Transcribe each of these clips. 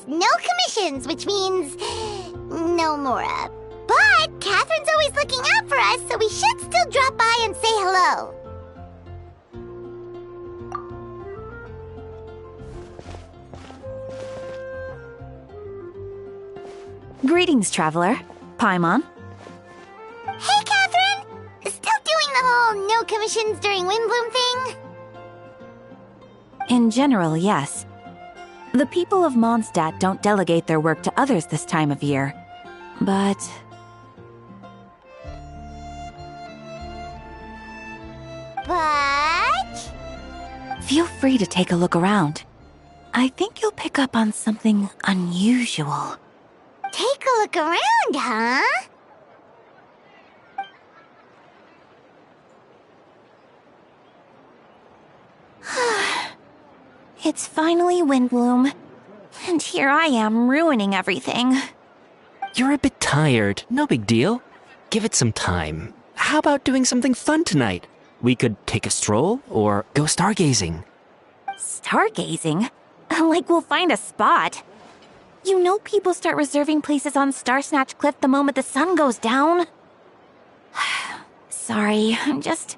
means no commissions, which means no Mora. But Catherine's always looking out for us, so we should still drop by and say hello. Greetings, traveler. Paimon. Hey, Catherine! Still doing the whole no commissions during Windbloom thing? In general, yes. The people of Mondstadt don't delegate their work to others this time of year. But... Feel free to take a look around. I think you'll pick up on something unusual. Take a look around, huh? It's finally Windbloom. And here I am ruining everything. You're a bit tired. No big deal. Give it some time. How about doing something fun tonight? We could take a stroll or go stargazing. Stargazing? Like we'll find a spot. You know people start reserving places on Starsnatch Cliff the moment the sun goes down. Sorry, I'm just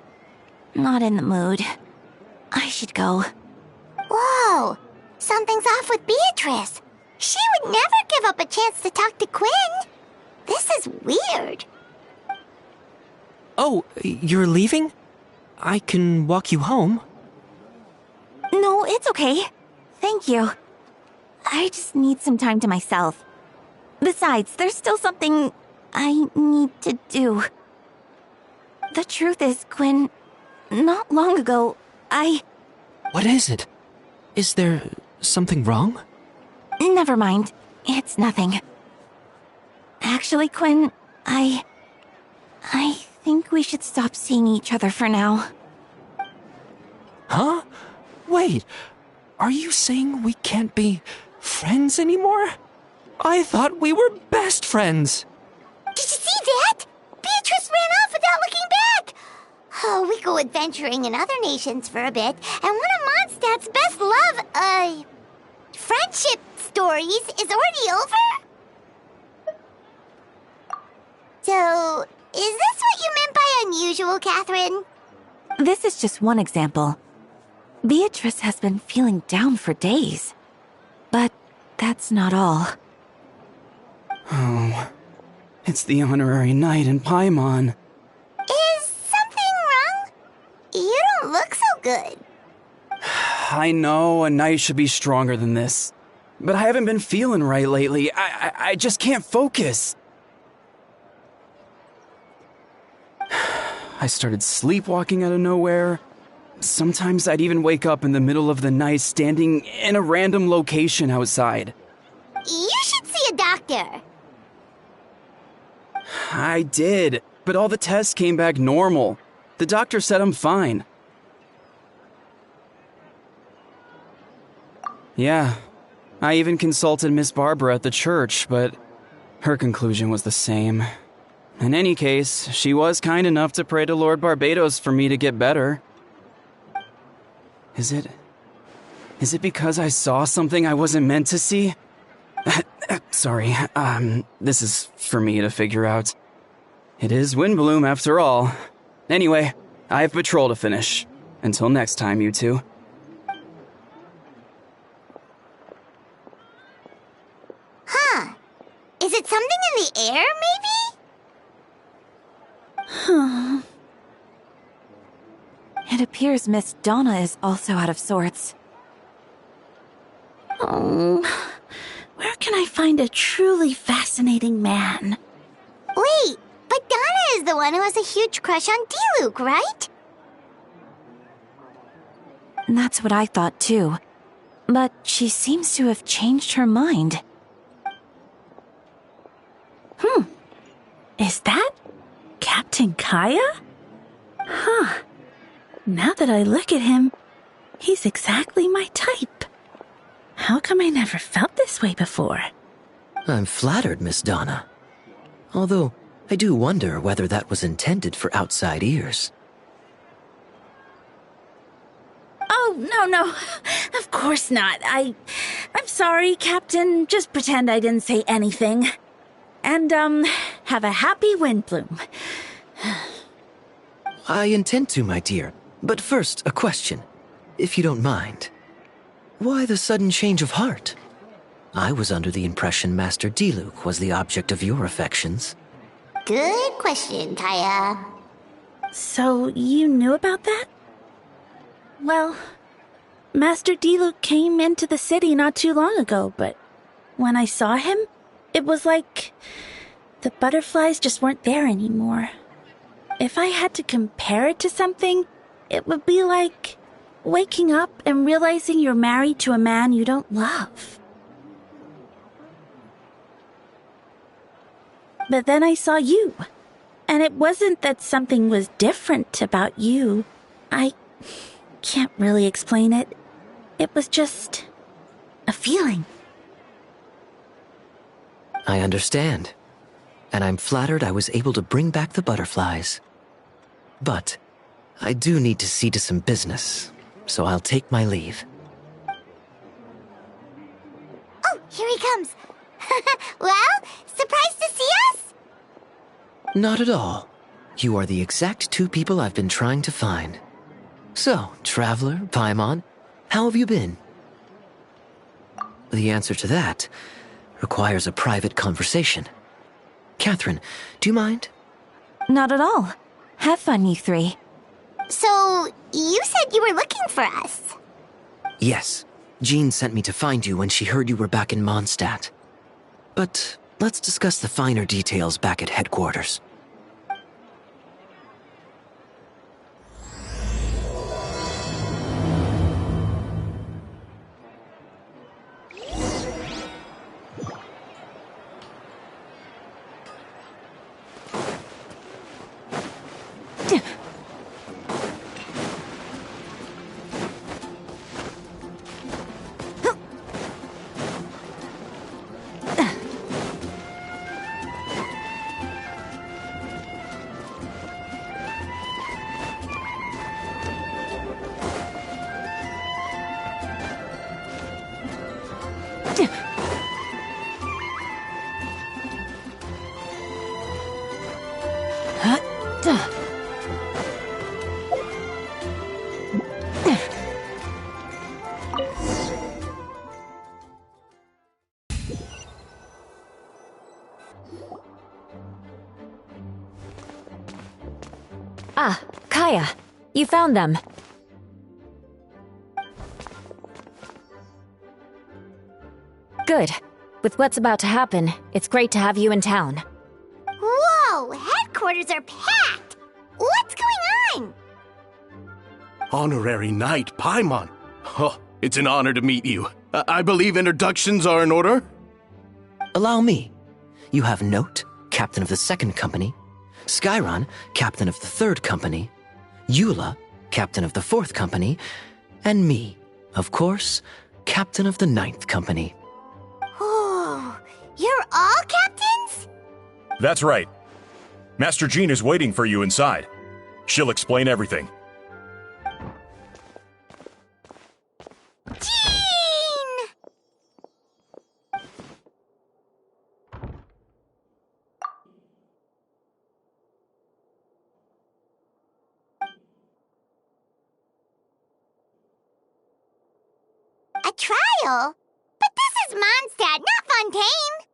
not in the mood. I should go. Whoa! Something's off with Beatrice. She would never give up a chance to talk to Quinn. This is weird. Oh, you're leaving? I can walk you home. No, it's okay. Thank you. I just need some time to myself. Besides, there's still something I need to do. The truth is, Quinn, not long ago, What is it? Is there something wrong? Never mind. It's nothing. Actually, Quinn, I think we should stop seeing each other for now. Huh? Wait, are you saying we can't be friends anymore? I thought we were best friends. Did you see that? Beatrice ran off without looking back. Oh, we go adventuring in other nations for a bit, and one of Mondstadt's best friendship stories is already over? So, is this what you meant by unusual, Catherine? This is just one example. Beatrice has been feeling down for days. But that's not all. Oh, it's the honorary knight in Paimon. Is something wrong? You don't look so good. I know a knight should be stronger than this, but I haven't been feeling right lately. I just can't focus. I started sleepwalking out of nowhere. Sometimes I'd even wake up in the middle of the night standing in a random location outside. You should see a doctor. I did, but all the tests came back normal. The doctor said I'm fine. Yeah, I even consulted Miss Barbara at the church, but her conclusion was the same. In any case, she was kind enough to pray to Lord Barbatos for me to get better. Is it because I saw something I wasn't meant to see? Sorry, this is for me to figure out. It is Windbloom after all. Anyway, I have patrol to finish. Until next time, you two. Huh. Is it something in the air, maybe? It appears Miss Donna is also out of sorts. Oh, where can I find a truly fascinating man? Wait, but Donna is the one who has a huge crush on Diluc, right? That's what I thought too. But she seems to have changed her mind. Is that Captain Kaya? Huh. Now that I look at him, he's exactly my type. How come I never felt this way before? I'm flattered, Miss Donna. Although, I do wonder whether that was intended for outside ears. Oh, no. Of course not. I'm sorry, Captain. Just pretend I didn't say anything. And, have a happy Windbloom. I intend to, my dear. But first, a question, if you don't mind. Why the sudden change of heart? I was under the impression Master Diluc was the object of your affections. Good question, Kaya. So, you knew about that? Well, Master Diluc came into the city not too long ago, but when I saw him, it was like the butterflies just weren't there anymore. If I had to compare it to something, it would be like waking up and realizing you're married to a man you don't love. But then I saw you, and it wasn't that something was different about you. I can't really explain it. It was just a feeling. I understand. And I'm flattered I was able to bring back the butterflies. But I do need to see to some business, so I'll take my leave. Oh, here he comes. Well, surprised to see us? Not at all. You are the exact two people I've been trying to find. So, Traveler, Paimon, how have you been? The answer to that requires a private conversation. Catherine, do you mind? Not at all. Have fun, you three. So, you said you were looking for us. Yes. Jean sent me to find you when she heard you were back in Mondstadt. But let's discuss the finer details back at headquarters. Ah, Kaya, you found them. Good. With what's about to happen, it's great to have you in town. Whoa, headquarters are packed. What's going on? Honorary Knight Paimon. Oh, it's an honor to meet you. I believe introductions are in order? Allow me. You have Note, Captain of the Second Company, Skyron, Captain of the Third Company, Eula, Captain of the Fourth Company, and me, of course, Captain of the Ninth Company. Oh, you're all captains? That's right. Master Jean is waiting for you inside. She'll explain everything. Jean! A trial? But this is Mondstadt, not Fontaine!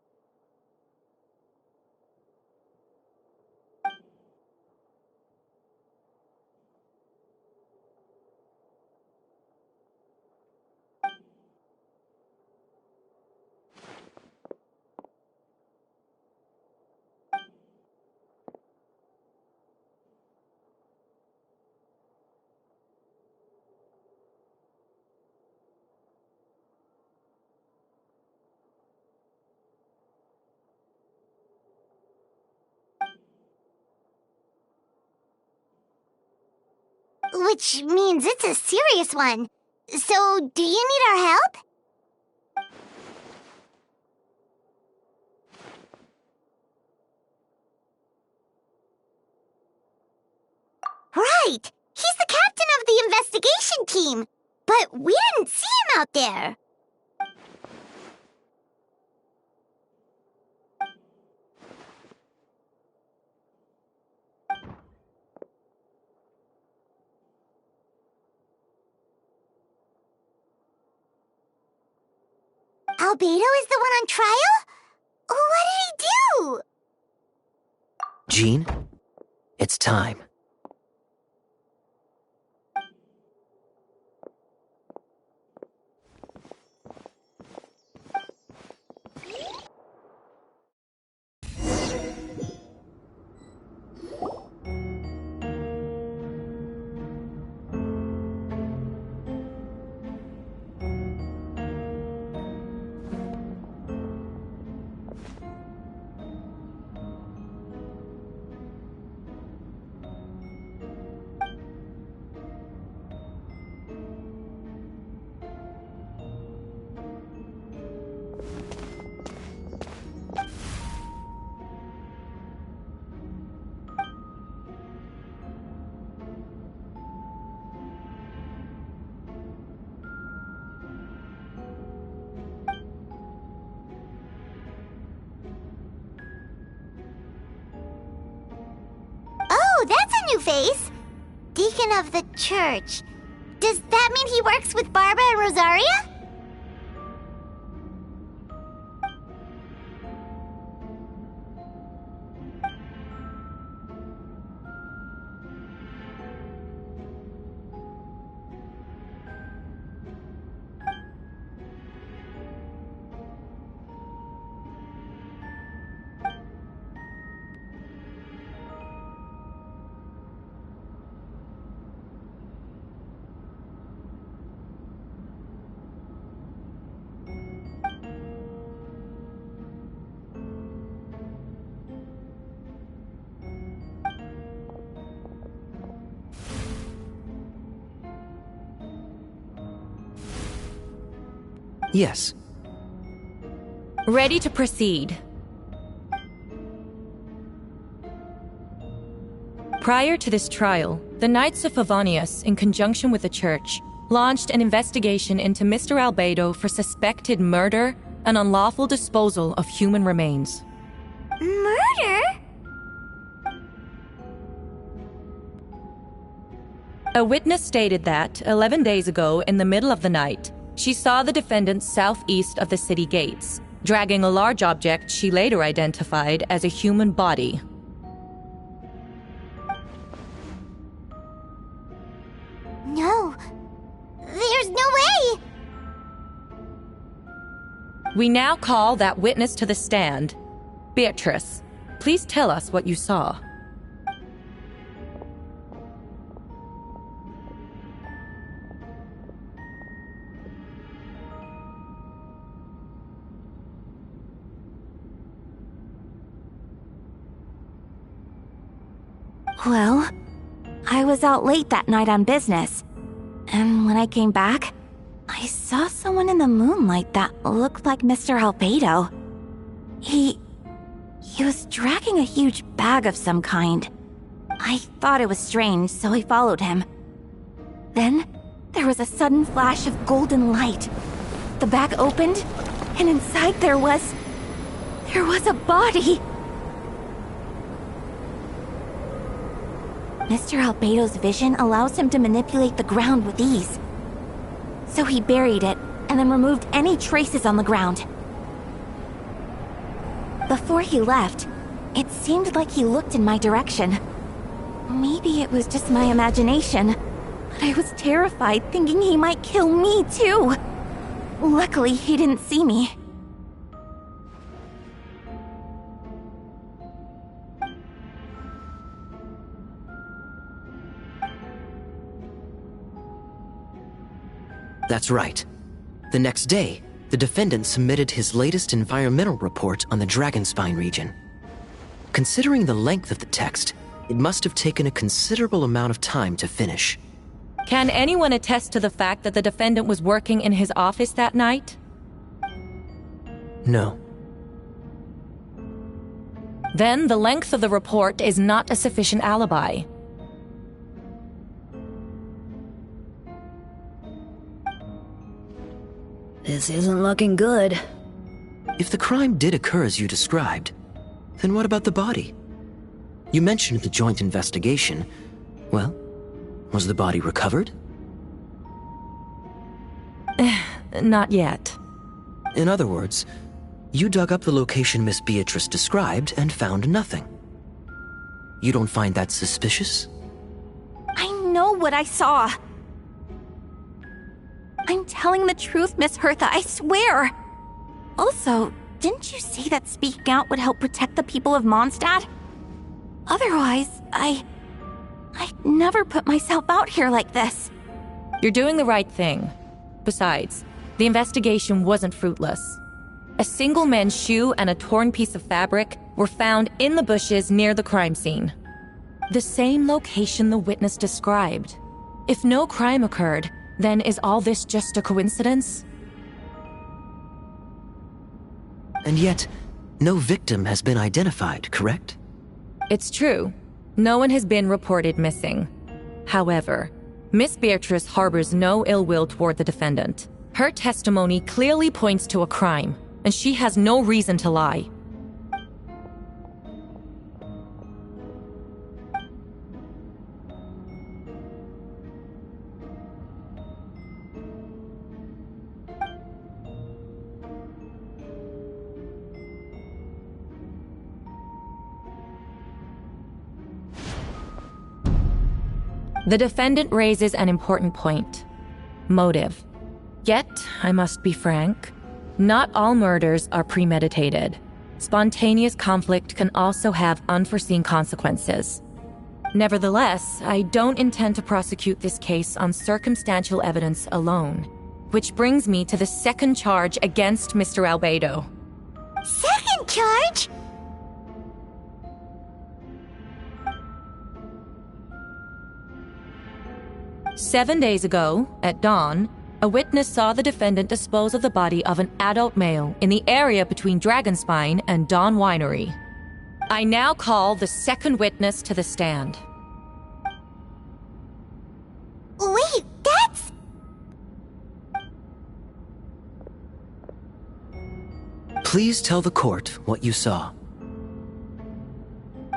Which means it's a serious one. So, do you need our help? Right! He's the captain of the investigation team! but we didn't see him out there. Albedo is the one on trial? What did he do? Jean, it's time. Oh, that's a new face. Deacon of the church. Does that mean he works with Barbara and Rosaria? Yes. Ready to proceed. Prior to this trial, the Knights of Favonius, in conjunction with the Church, launched an investigation into Mr. Albedo for suspected murder and unlawful disposal of human remains. Murder? A witness stated that, 11 days ago, in the middle of the night, she saw the defendant southeast of the city gates, dragging a large object she later identified as a human body. No. There's no way! We now call that witness to the stand. Beatrice, please tell us what you saw. Well, I was out late that night on business. And when I came back, I saw someone in the moonlight that looked like Mr. Albedo. He was dragging a huge bag of some kind. I thought it was strange, so I followed him. Then, there was a sudden flash of golden light. The bag opened, and inside there was a body. Mr. Albedo's vision allows him to manipulate the ground with ease. So he buried it, and then removed any traces on the ground. Before he left, it seemed like he looked in my direction. Maybe it was just my imagination, but I was terrified thinking he might kill me too. Luckily, he didn't see me. That's right. The next day, the defendant submitted his latest environmental report on the Dragonspine region. Considering the length of the text, it must have taken a considerable amount of time to finish. Can anyone attest to the fact that the defendant was working in his office that night? No. Then the length of the report is not a sufficient alibi. This isn't looking good. If the crime did occur as you described, then what about the body? You mentioned the joint investigation. Well, was the body recovered? Not yet. In other words, you dug up the location Miss Beatrice described and found nothing. You don't find that suspicious? I know what I saw. I'm telling the truth, Miss Hertha, I swear. Also, didn't you say that speaking out would help protect the people of Mondstadt? Otherwise, I'd never put myself out here like this. You're doing the right thing. Besides, the investigation wasn't fruitless. A single man's shoe and a torn piece of fabric were found in the bushes near the crime scene. The same location the witness described. If no crime occurred, then is all this just a coincidence? And yet, no victim has been identified, correct? It's true. No one has been reported missing. However, Miss Beatrice harbors no ill will toward the defendant. Her testimony clearly points to a crime, and she has no reason to lie. The defendant raises an important point: motive. Yet, I must be frank, not all murders are premeditated. Spontaneous conflict can also have unforeseen consequences. Nevertheless, I don't intend to prosecute this case on circumstantial evidence alone. Which brings me to the second charge against Mr. Albedo. Second charge? "7 days ago, at dawn, a witness saw the defendant dispose of the body of an adult male in the area between Dragonspine and Dawn Winery. I now call the second witness to the stand." Wait, that's... Please tell the court what you saw.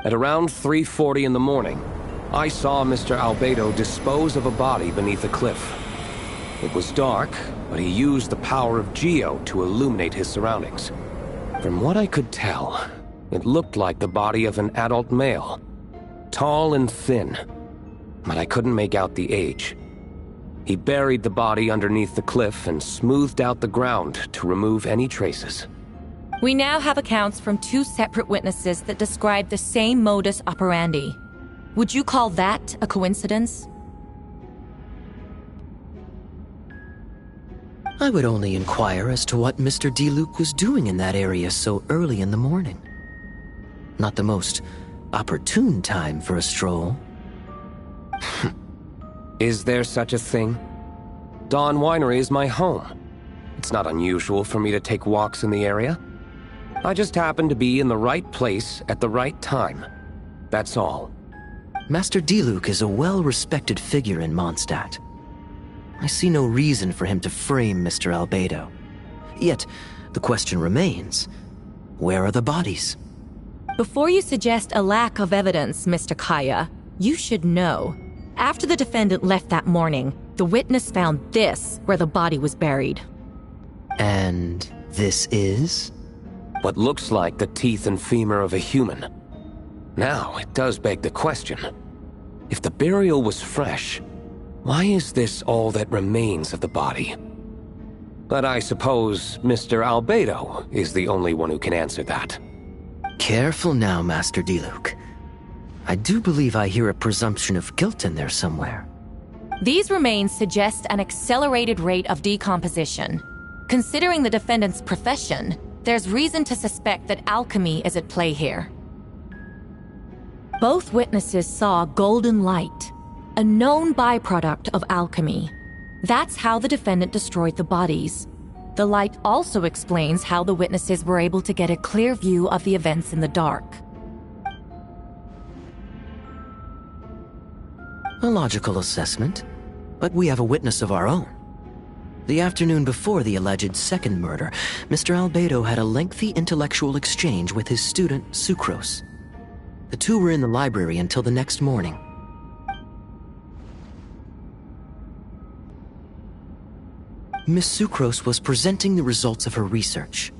At around 3:40 in the morning, I saw Mr. Albedo dispose of a body beneath a cliff. It was dark, but he used the power of Geo to illuminate his surroundings. From what I could tell, it looked like the body of an adult male. Tall and thin, but I couldn't make out the age. He buried the body underneath the cliff and smoothed out the ground to remove any traces. We now have accounts from 2 separate witnesses that describe the same modus operandi. Would you call that a coincidence? I would only inquire as to what Mr. D-Luke was doing in that area so early in the morning. Not the most opportune time for a stroll. Is there such a thing? Dawn Winery is my home. It's not unusual for me to take walks in the area. I just happen to be in the right place at the right time. That's all. Master D-Luke is a well-respected figure in Mondstadt. I see no reason for him to frame Mr. Albedo. Yet, the question remains, where are the bodies? Before you suggest a lack of evidence, Mr. Kaya, you should know. After the defendant left that morning, the witness found this where the body was buried. And this is? What looks like the teeth and femur of a human. Now, it does beg the question. If the burial was fresh, why is this all that remains of the body? But I suppose Mr. Albedo is the only one who can answer that. Careful now, Master D-Luke. I do believe I hear a presumption of guilt in there somewhere. These remains suggest an accelerated rate of decomposition. Considering the defendant's profession, there's reason to suspect that alchemy is at play here. Both witnesses saw golden light, a known byproduct of alchemy. That's how the defendant destroyed the bodies. The light also explains how the witnesses were able to get a clear view of the events in the dark. A logical assessment, but we have a witness of our own. The afternoon before the alleged second murder, Mr. Albedo had a lengthy intellectual exchange with his student, Sucrose. The two were in the library until the next morning. Miss Sucrose was presenting the results of her research.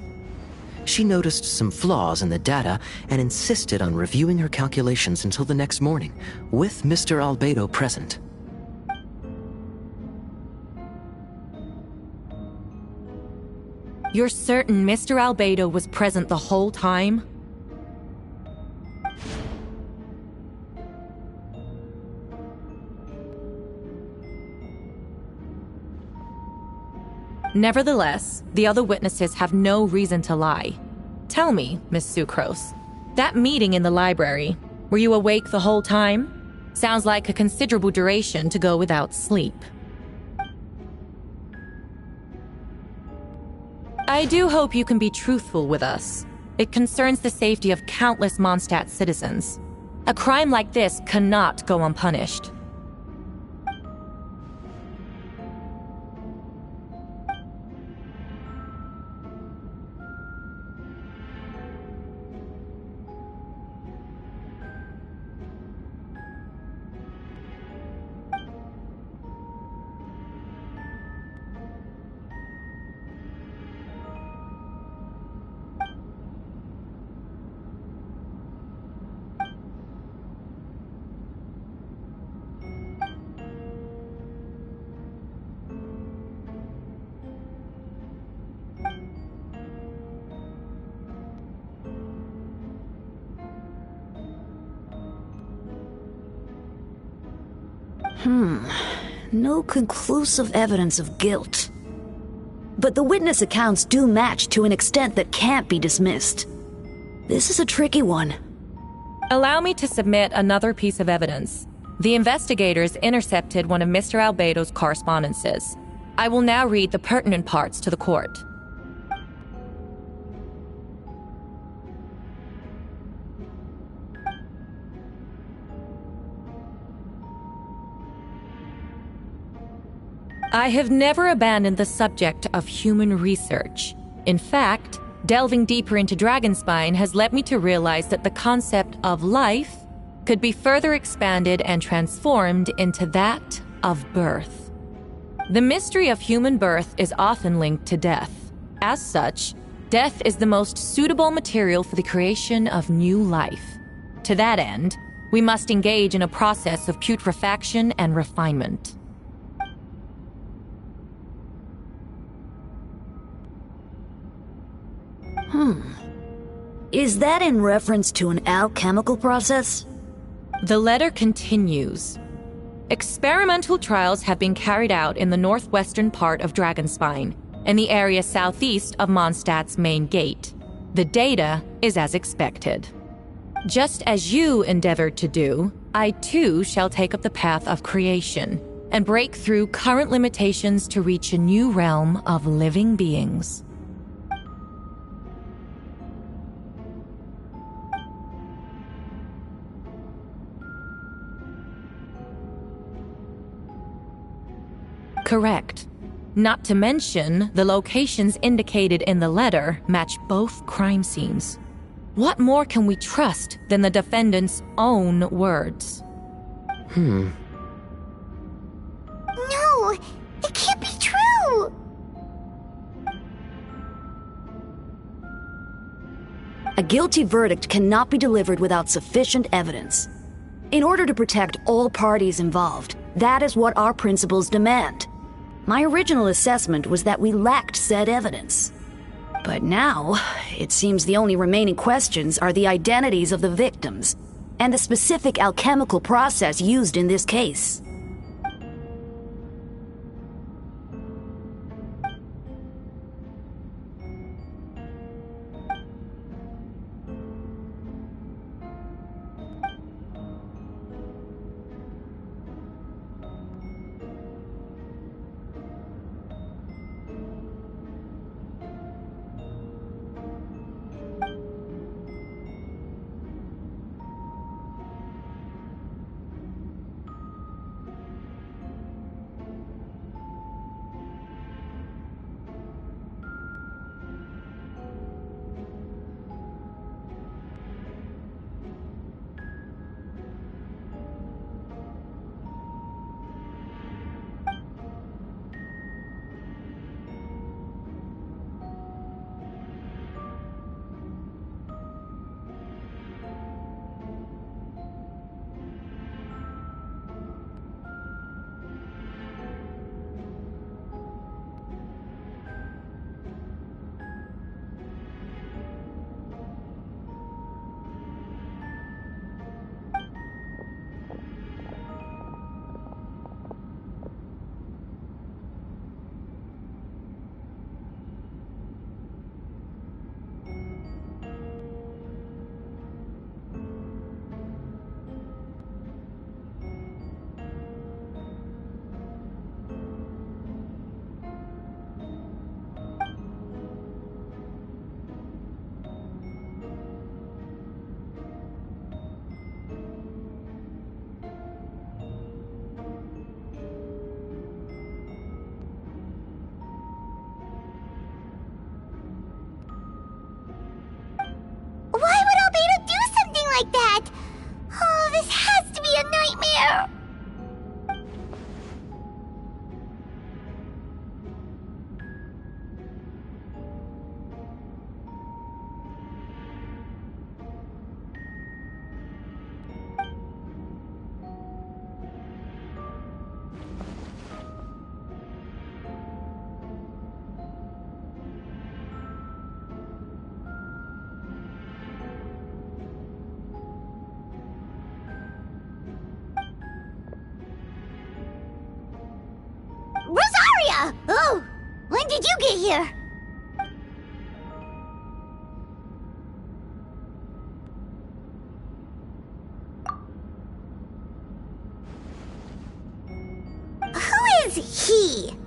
She noticed some flaws in the data and insisted on reviewing her calculations until the next morning, with Mr. Albedo present. You're certain Mr. Albedo was present the whole time? Nevertheless, the other witnesses have no reason to lie. Tell me, Miss Sucrose, that meeting in the library, were you awake the whole time? Sounds like a considerable duration to go without sleep. I do hope you can be truthful with us. It concerns the safety of countless Mondstadt citizens. A crime like this cannot go unpunished. No conclusive evidence of guilt. But the witness accounts do match to an extent that can't be dismissed. This is a tricky one. Allow me to submit another piece of evidence. The investigators intercepted one of Mr. Albedo's correspondences. I will now read the pertinent parts to the court. I have never abandoned the subject of human research. In fact, delving deeper into Dragonspine has led me to realize that the concept of life could be further expanded and transformed into that of birth. The mystery of human birth is often linked to death. As such, death is the most suitable material for the creation of new life. To that end, we must engage in a process of putrefaction and refinement. Is that in reference to an alchemical process? The letter continues. Experimental trials have been carried out in the northwestern part of Dragonspine, and the area southeast of Mondstadt's main gate. The data is as expected. Just as you endeavored to do, I too shall take up the path of creation, and break through current limitations to reach a new realm of living beings. Correct. Not to mention, the locations indicated in the letter match both crime scenes. What more can we trust than the defendant's own words? No, it can't be true! A guilty verdict cannot be delivered without sufficient evidence. In order to protect all parties involved, that is what our principles demand. My original assessment was that we lacked said evidence. But now, it seems the only remaining questions are the identities of the victims and the specific alchemical process used in this case. here! Rosaria! Oh, when did you get here? Who is he?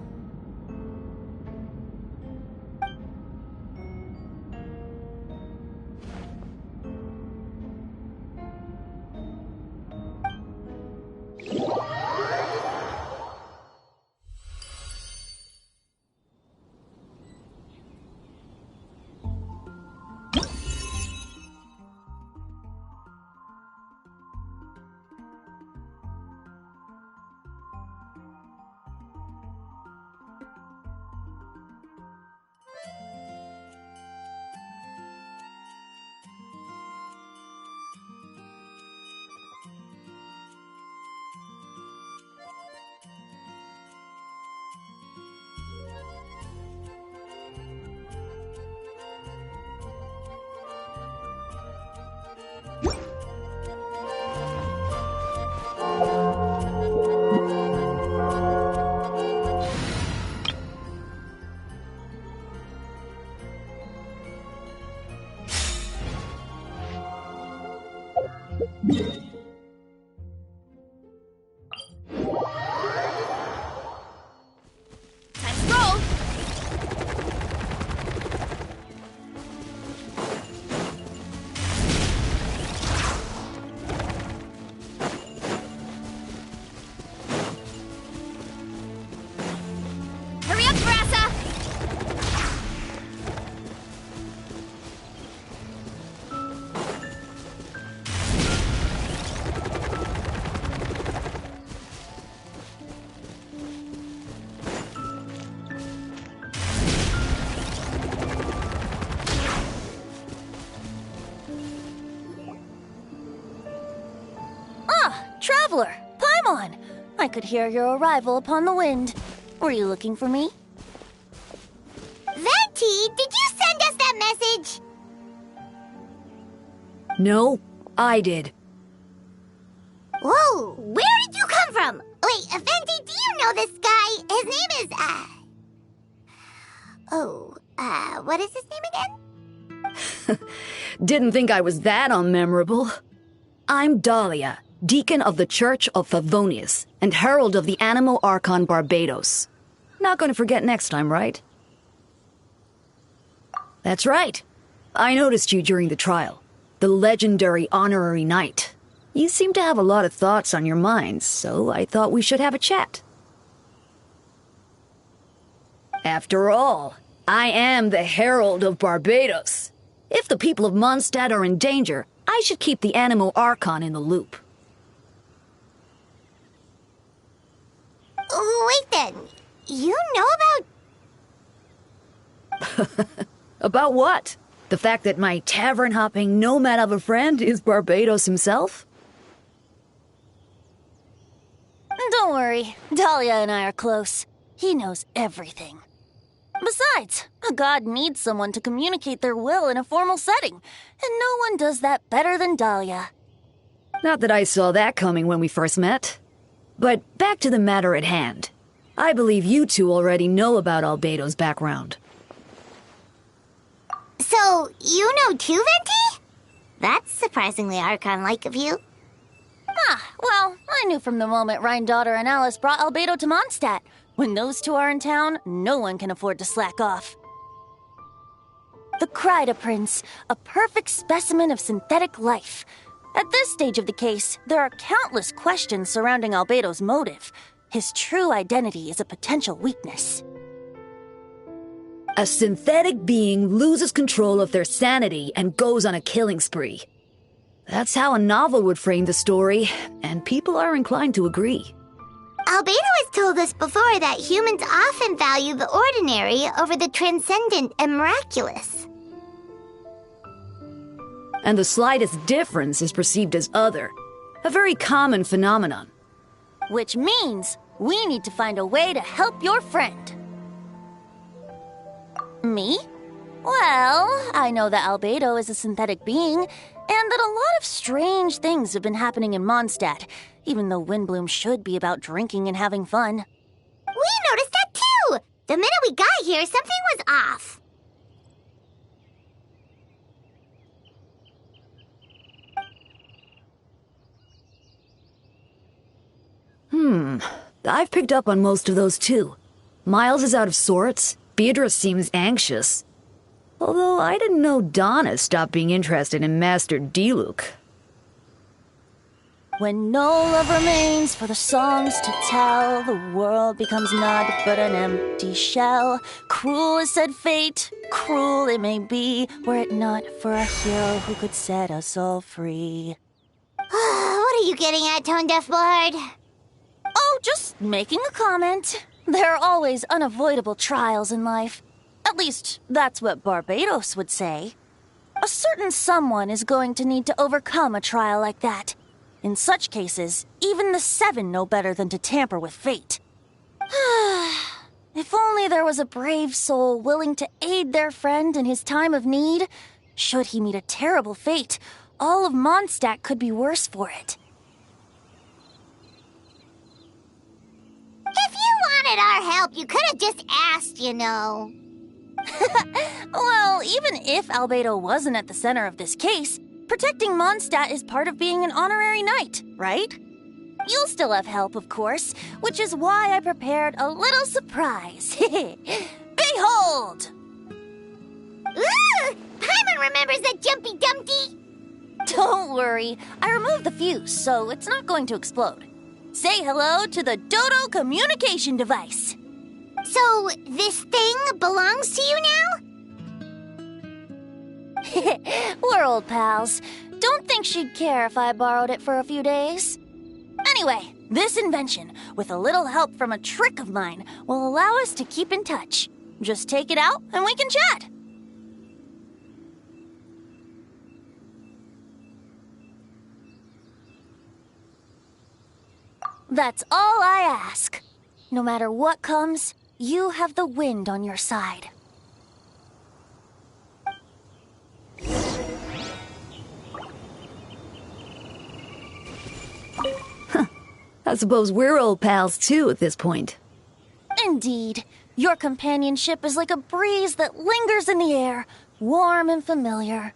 Traveler, Paimon! I could hear your arrival upon the wind. Were you looking for me? Venti, did you send us that message? No, I did. Whoa, where did you come from? Wait, Venti, do you know this guy? His name is, what is his name again? Didn't think I was that unmemorable. I'm Dahlia, Deacon of the Church of Favonius, and Herald of the Anemo Archon Barbatos. Not gonna forget next time, right? That's right. I noticed you during the trial. The legendary honorary knight. You seem to have a lot of thoughts on your mind, so I thought we should have a chat. After all, I am the Herald of Barbatos. If the people of Mondstadt are in danger, I should keep the Anemo Archon in the loop. Wait then, you know about... About what? The fact that my tavern-hopping nomad of a friend is Barbatos himself? Don't worry, Dahlia and I are close. He knows everything. Besides, a god needs someone to communicate their will in a formal setting, and no one does that better than Dahlia. Not that I saw that coming when we first met. But back to the matter at hand. I believe you two already know about Albato's background. So, you know too, Venti? That's surprisingly Archon-like of you. Well, I knew from the moment Rhine-Daughter and Alice brought Albedo to Mondstadt. When those two are in town, no one can afford to slack off. The Kryda Prince, a perfect specimen of synthetic life. At this stage of the case, there are countless questions surrounding Albedo's motive. His true identity is a potential weakness. A synthetic being loses control of their sanity and goes on a killing spree. That's how a novel would frame the story, and people are inclined to agree. Albedo has told us before that humans often value the ordinary over the transcendent and miraculous. And the slightest difference is perceived as other, a very common phenomenon. Which means we need to find a way to help your friend. Me? Well, I know that Albedo is a synthetic being, and that a lot of strange things have been happening in Mondstadt, even though Windbloom should be about drinking and having fun. We noticed that too! The minute we got here, something was off. I've picked up on most of those too. Miles is out of sorts. Beatrice seems anxious. Although I didn't know Donna stopped being interested in Master Diluc. When no love remains for the songs to tell, the world becomes naught but an empty shell. Cruel is said fate, cruel it may be, were it not for a hero who could set us all free. What are you getting at, Tone Deaf Bard? Oh, just making a comment. There are always unavoidable trials in life. At least, that's what Barbados would say. A certain someone is going to need to overcome a trial like that. In such cases, even the Seven know better than to tamper with fate. If only there was a brave soul willing to aid their friend in his time of need. Should he meet a terrible fate, all of Mondstadt could be worse for it. If you wanted our help, you could have just asked, you know. Well, even if Albedo wasn't at the center of this case, protecting Mondstadt is part of being an honorary knight, right? You'll still have help, of course, which is why I prepared a little surprise. Behold! Ooh! Paimon remembers that Jumpy Dumpty! Don't worry, I removed the fuse, so it's not going to explode. Say hello to the Dodo communication device. So, this thing belongs to you now? We're old pals. Don't think she'd care if I borrowed it for a few days. Anyway, this invention, with a little help from a trick of mine, will allow us to keep in touch. Just take it out and we can chat. That's all I ask. No matter what comes, you have the wind on your side. I suppose we're old pals too at this point. Indeed. Your companionship is like a breeze that lingers in the air, warm and familiar.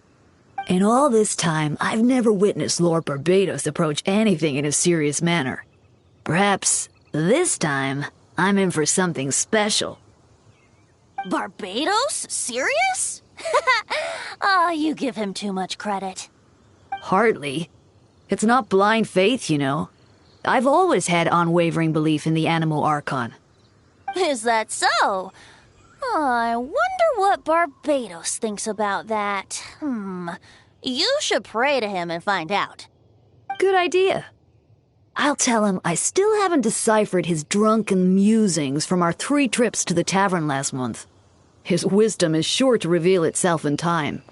In all this time, I've never witnessed Lord Barbados approach anything in a serious manner. Perhaps this time, I'm in for something special. Barbados? Serious? You give him too much credit. Hardly. It's not blind faith, you know. I've always had unwavering belief in the Anemo Archon. Is that so? I wonder what Barbados thinks about that. You should pray to him and find out. Good idea. I'll tell him I still haven't deciphered his drunken musings from our 3 trips to the tavern last month. His wisdom is sure to reveal itself in time.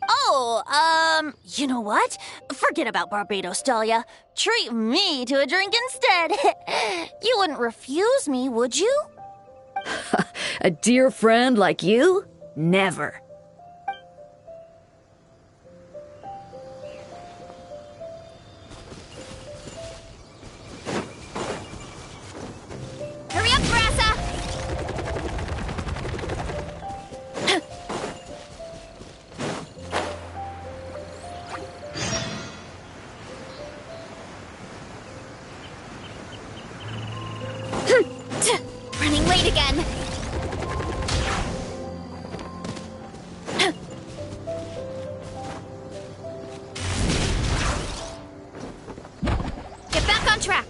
Oh, you know what? Forget about Barbados, Dahlia. Treat me to a drink instead. You wouldn't refuse me, would you? A dear friend like you? Never. Hurry up, Brassa! Running late again. Get back on track.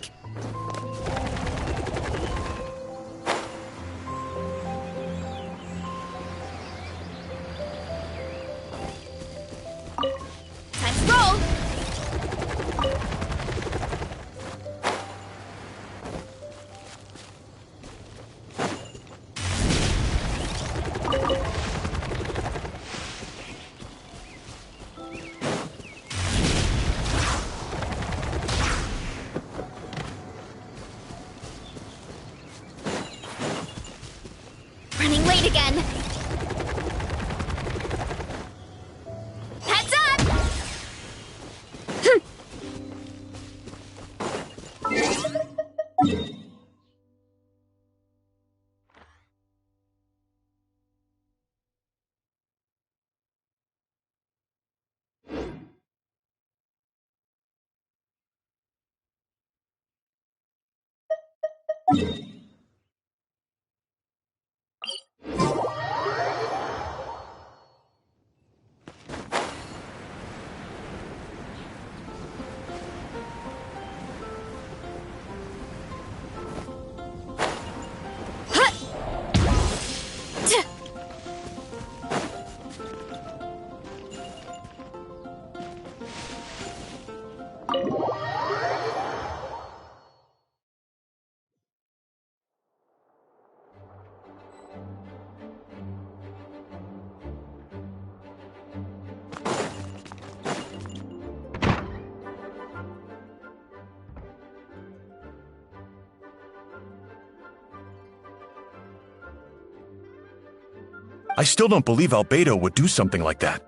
I still don't believe Albedo would do something like that.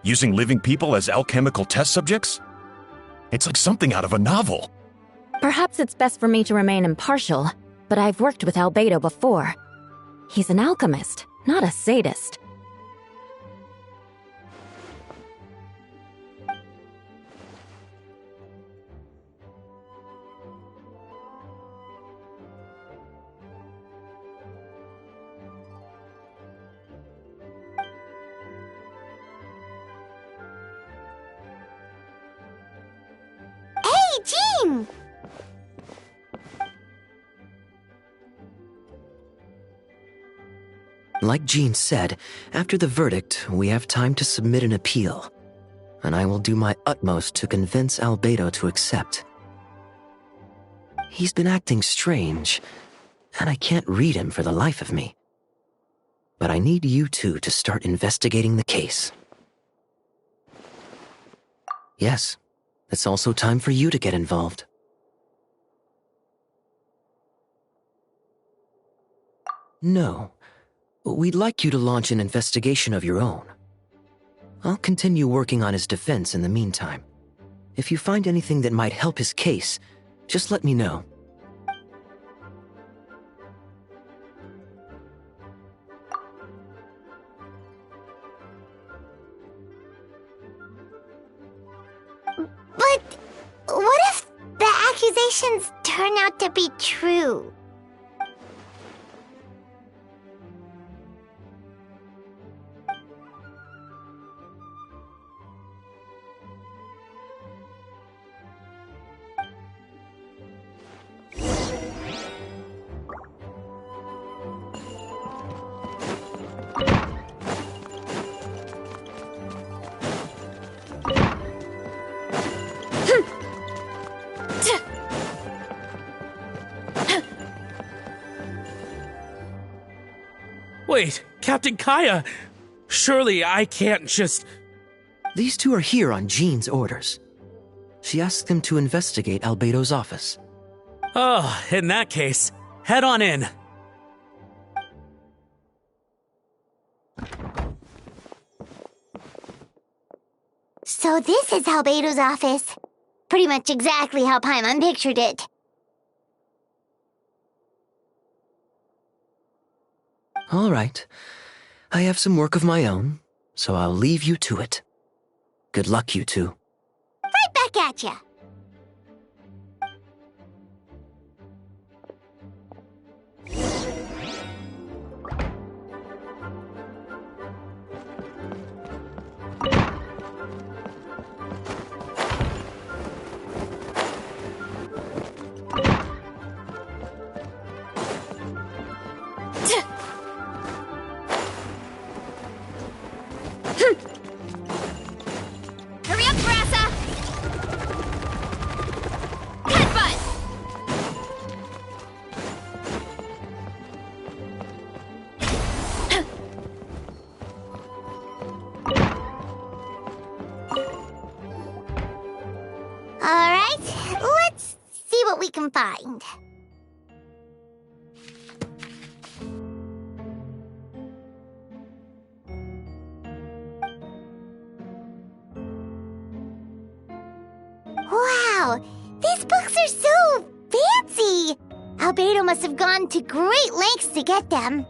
Using living people as alchemical test subjects? It's like something out of a novel. Perhaps it's best for me to remain impartial, but I've worked with Albedo before. He's an alchemist, not a sadist. Jean! Like Jean said, after the verdict, we have time to submit an appeal. And I will do my utmost to convince Albedo to accept. He's been acting strange, and I can't read him for the life of me. But I need you two to start investigating the case. Yes, it's also time for you to get involved. No. We'd like you to launch an investigation of your own. I'll continue working on his defense in the meantime. If you find anything that might help his case, just let me know. But what if the accusations turn out to be true? Wait, Captain Kaya! Surely I can't just... These two are here on Jean's orders. She asked them to investigate Albedo's office. Oh, in that case, head on in. So this is Albedo's office. Pretty much exactly how Paimon pictured it. All right. I have some work of my own, so I'll leave you to it. Good luck, you two. Right back at ya. Hurry up, Grassa! Headbutt! All right, let's see what we can find. Wow, these books are so fancy! Albedo must have gone to great lengths to get them.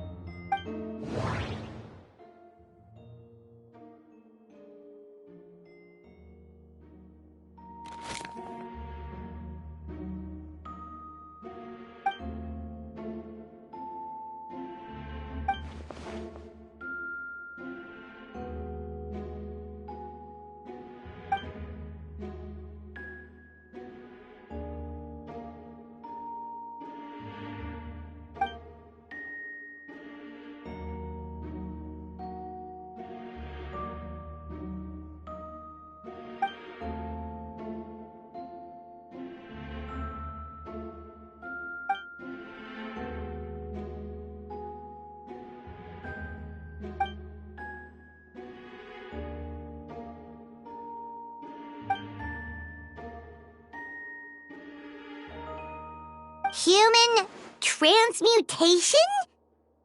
Human transmutation?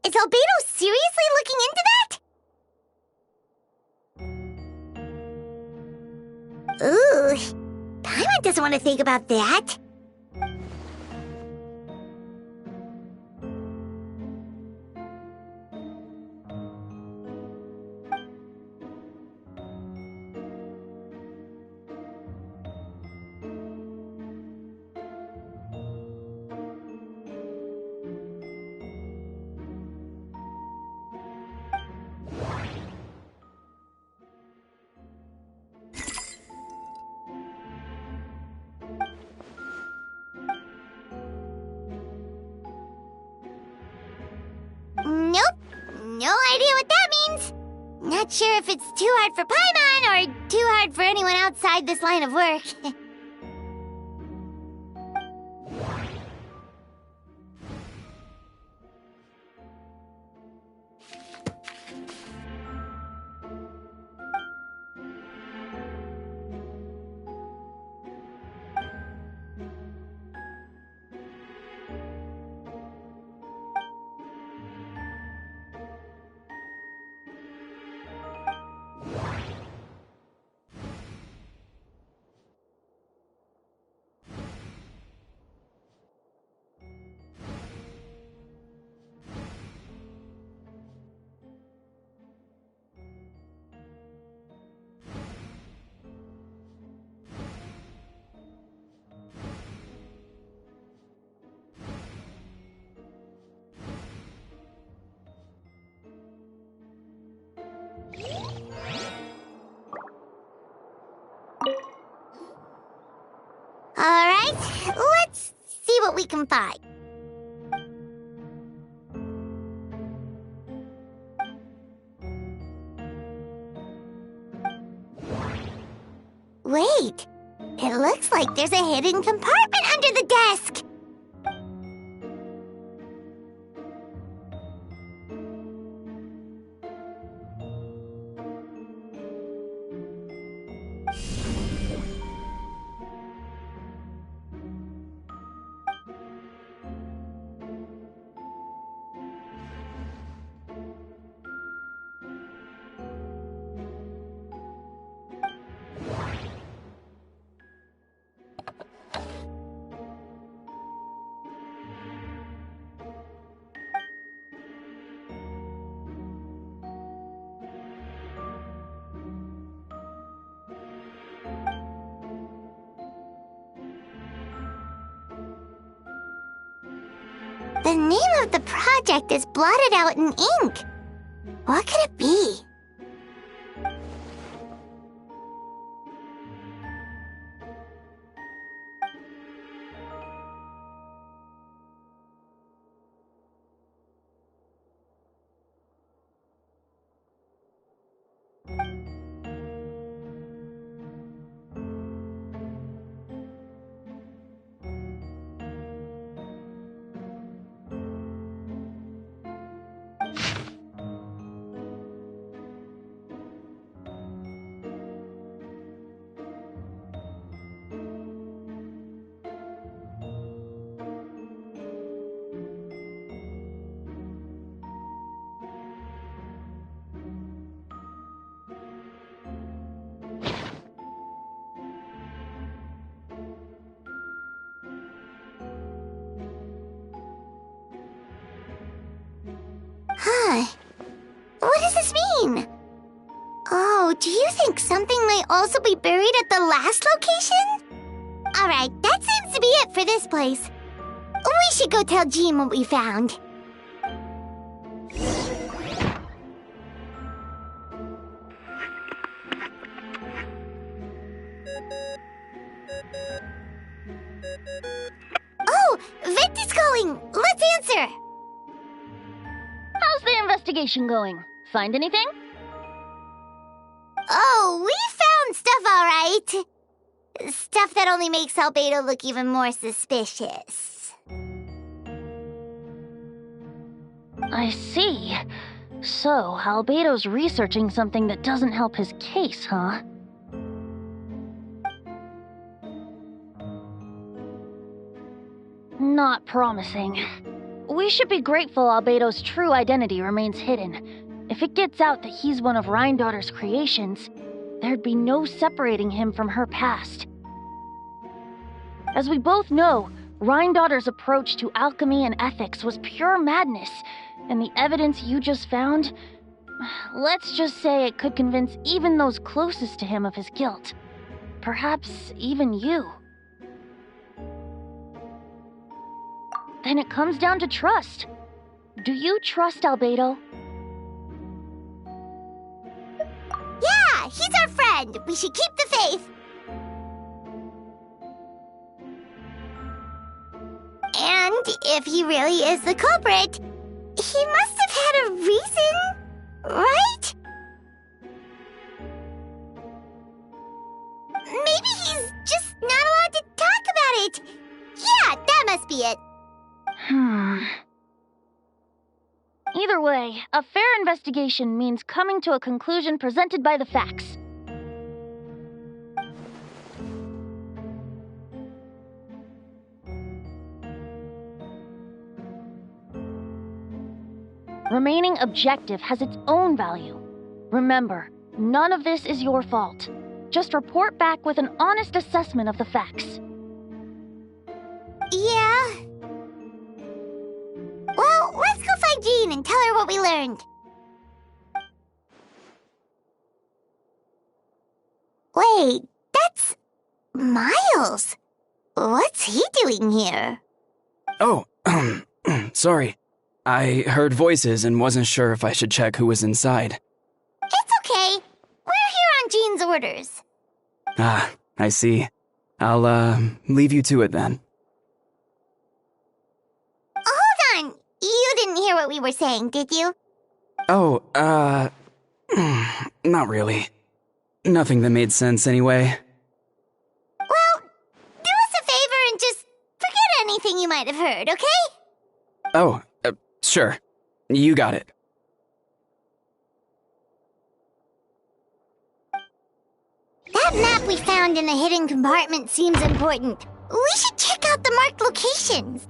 Is Albedo seriously looking into that? Ooh, Paimon doesn't want to think about that. Nope, no idea what that means. Not sure if it's too hard for Paimon or too hard for anyone outside this line of work. Alright, let's see what we can find. Wait, it looks like there's a hidden compartment under the desk. The name of the project is blotted out in ink. What could it be? Huh. What does this mean? Oh, do you think something might also be buried at the last location? Alright, that seems to be it for this place. We should go tell Jean what we found. Oh, Vent is calling! Let's answer! How's the investigation going? Find anything? Oh, we found stuff, all right. Stuff that only makes Albedo look even more suspicious. I see. So, Albedo's researching something that doesn't help his case, huh? not promising. We should be grateful Albedo's true identity remains hidden. If it gets out that he's one of Rhindaughter's creations, there'd be no separating him from her past. As we both know, Rhindaughter's approach to alchemy and ethics was pure madness, and the evidence you just found, let's just say it could convince even those closest to him of his guilt. Perhaps even you. Then it comes down to trust. Do you trust Albedo? Yeah, he's our friend. We should keep the faith. And if he really is the culprit, he must have had a reason, right? Maybe he's just not allowed to talk about it. Yeah, that must be it. Either way, a fair investigation means coming to a conclusion presented by the facts. Remaining objective has its own value. Remember, none of this is your fault. Just report back with an honest assessment of the facts. Yeah. Well, let's go find Jean and tell her what we learned. Wait, that's Miles. What's he doing here? Oh, sorry. I heard voices and wasn't sure if I should check who was inside. It's okay. We're here on Jean's orders. Ah, I see. I'll, leave you to it then. Hold on. You didn't hear what we were saying, did you? Oh, not really. Nothing that made sense anyway. Well, do us a favor and just forget anything you might have heard, okay? Oh, sure. You got it. That map we found in the hidden compartment seems important. We should check out the marked locations.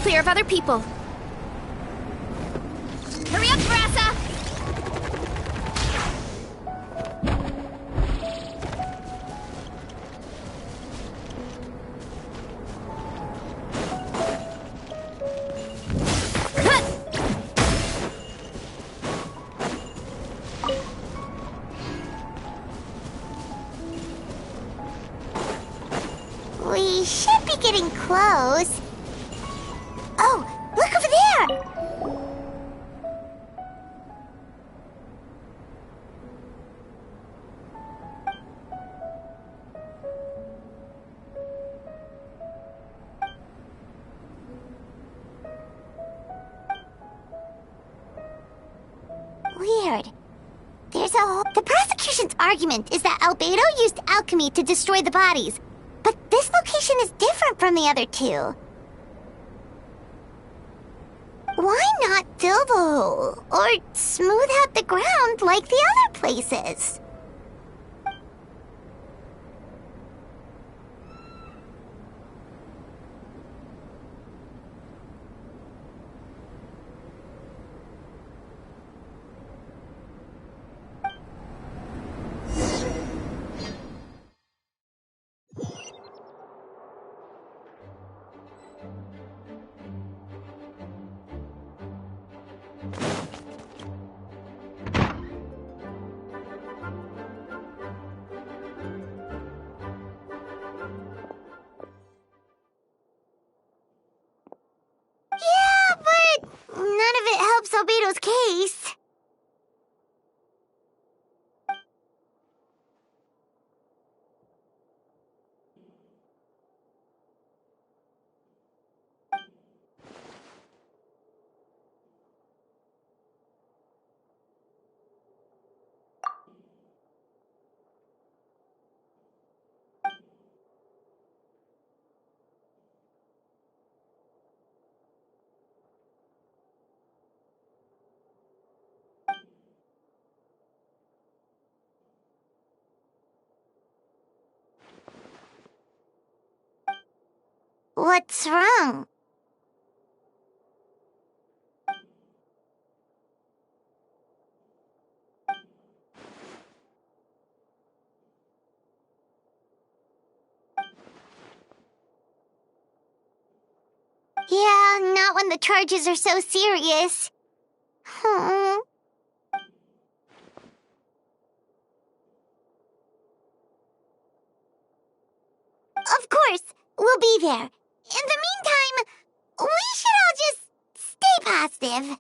clear of other people. Hurry up, Brassa! We should be getting close. Oh, look over there! Weird. The prosecution's argument is that Albedo used alchemy to destroy the bodies, but this location is different from the other two. Why not fill the hole, or smooth out the ground like the other places? Yeah, but none of it helps Albedo's case. What's wrong? Yeah, not when the charges are so serious. Of course, we'll be there. In the meantime, we should all just stay positive.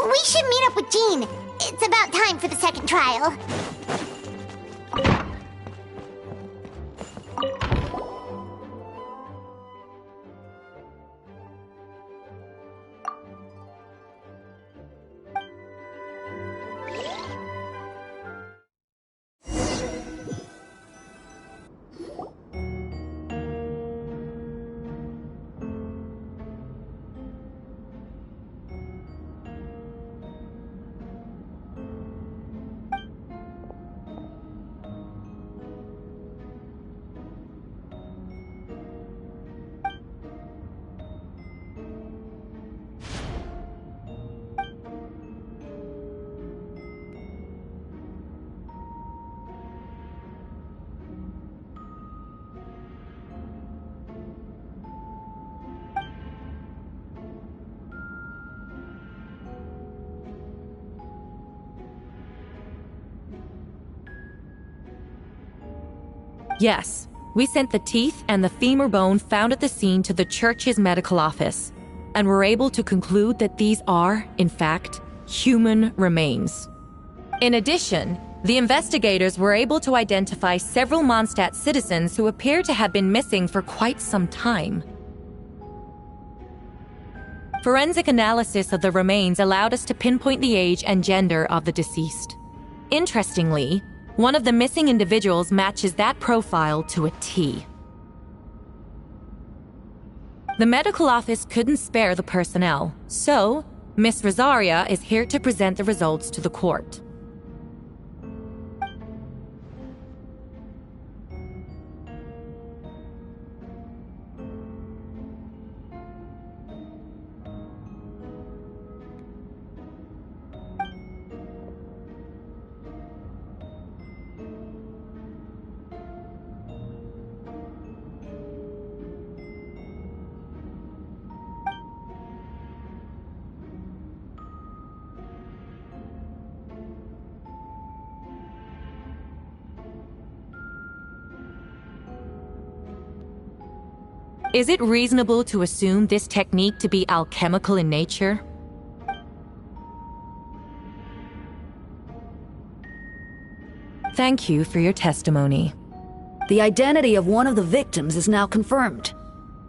We should meet up with Jean. It's about time for the second trial. Yes, we sent the teeth and the femur bone found at the scene to the church's medical office, and were able to conclude that these are, in fact, human remains. In addition, the investigators were able to identify several Mondstadt citizens who appear to have been missing for quite some time. Forensic analysis of the remains allowed us to pinpoint the age and gender of the deceased. Interestingly, one of the missing individuals matches that profile to a T. The medical office couldn't spare the personnel, so Miss Rosaria is here to present the results to the court. Is it reasonable to assume this technique to be alchemical in nature? Thank you for your testimony. The identity of one of the victims is now confirmed.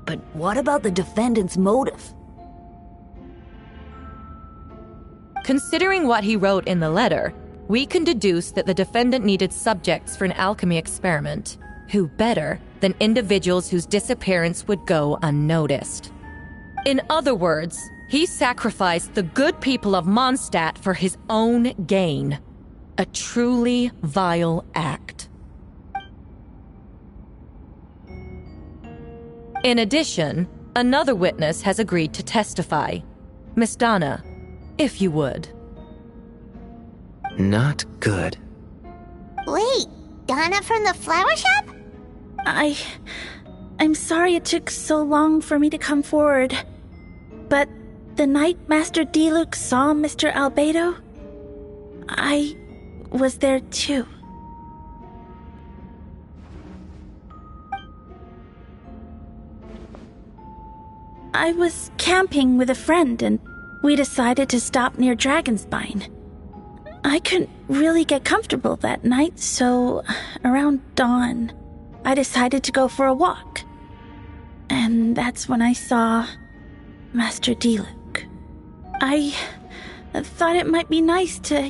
But what about the defendant's motive? Considering what he wrote in the letter, we can deduce that the defendant needed subjects for an alchemy experiment. Who better than individuals whose disappearance would go unnoticed? In other words, he sacrificed the good people of Mondstadt for his own gain. A truly vile act. In addition, another witness has agreed to testify. Miss Donna, if you would. Not good. Wait, Donna from the flower shop? I'm sorry it took so long for me to come forward. But the night Master Diluc saw Mr. Albedo, I was there too. I was camping with a friend and we decided to stop near Dragonspine. I couldn't really get comfortable that night, so around dawn, I decided to go for a walk. And that's when I saw Master Diluc. I thought it might be nice to,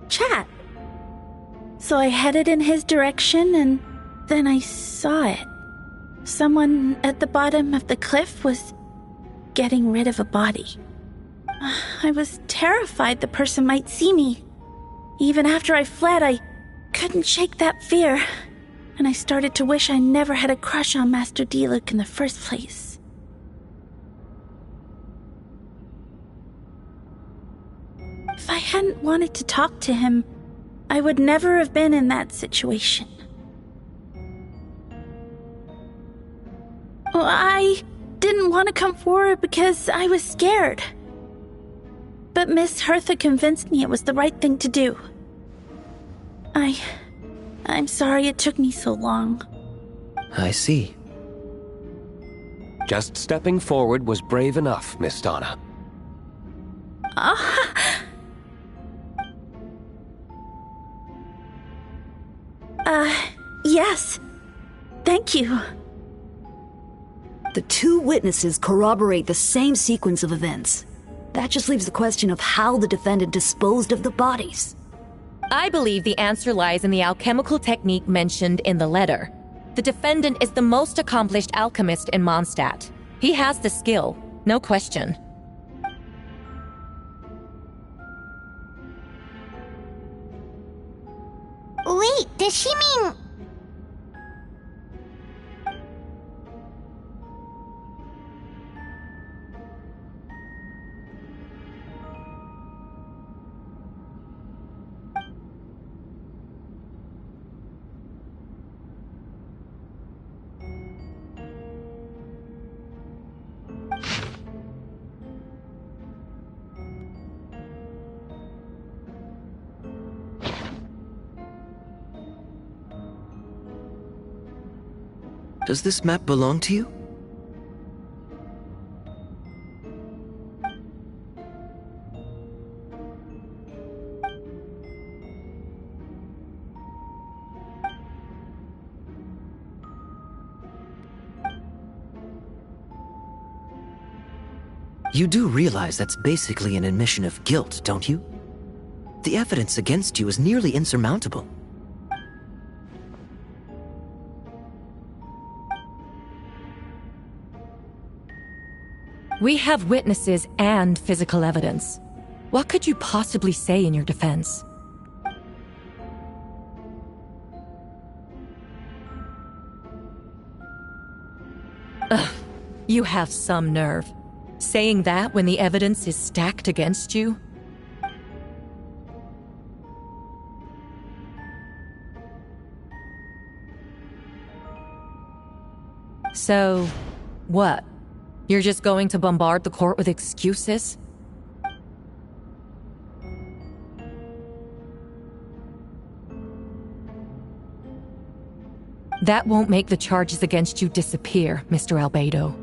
chat. So I headed in his direction and then I saw it. Someone at the bottom of the cliff was getting rid of a body. I was terrified the person might see me. Even after I fled, I couldn't shake that fear. And I started to wish I never had a crush on Master Diluc in the first place. If I hadn't wanted to talk to him, I would never have been in that situation. Well, I didn't want to come forward because I was scared. But Miss Hertha convinced me it was the right thing to do. I'm sorry it took me so long. I see. Just stepping forward was brave enough, Miss Donna. Yes. Thank you. The two witnesses corroborate the same sequence of events. That just leaves the question of how the defendant disposed of the bodies. I believe the answer lies in the alchemical technique mentioned in the letter. The defendant is the most accomplished alchemist in Mondstadt. He has the skill, no question. Wait, does she mean... Does this map belong to you? You do realize that's basically an admission of guilt, don't you? The evidence against you is nearly insurmountable. We have witnesses and physical evidence. What could you possibly say in your defense? Ugh, you have some nerve. Saying that when the evidence is stacked against you? So, what? You're just going to bombard the court with excuses? That won't make the charges against you disappear, Mr. Albedo.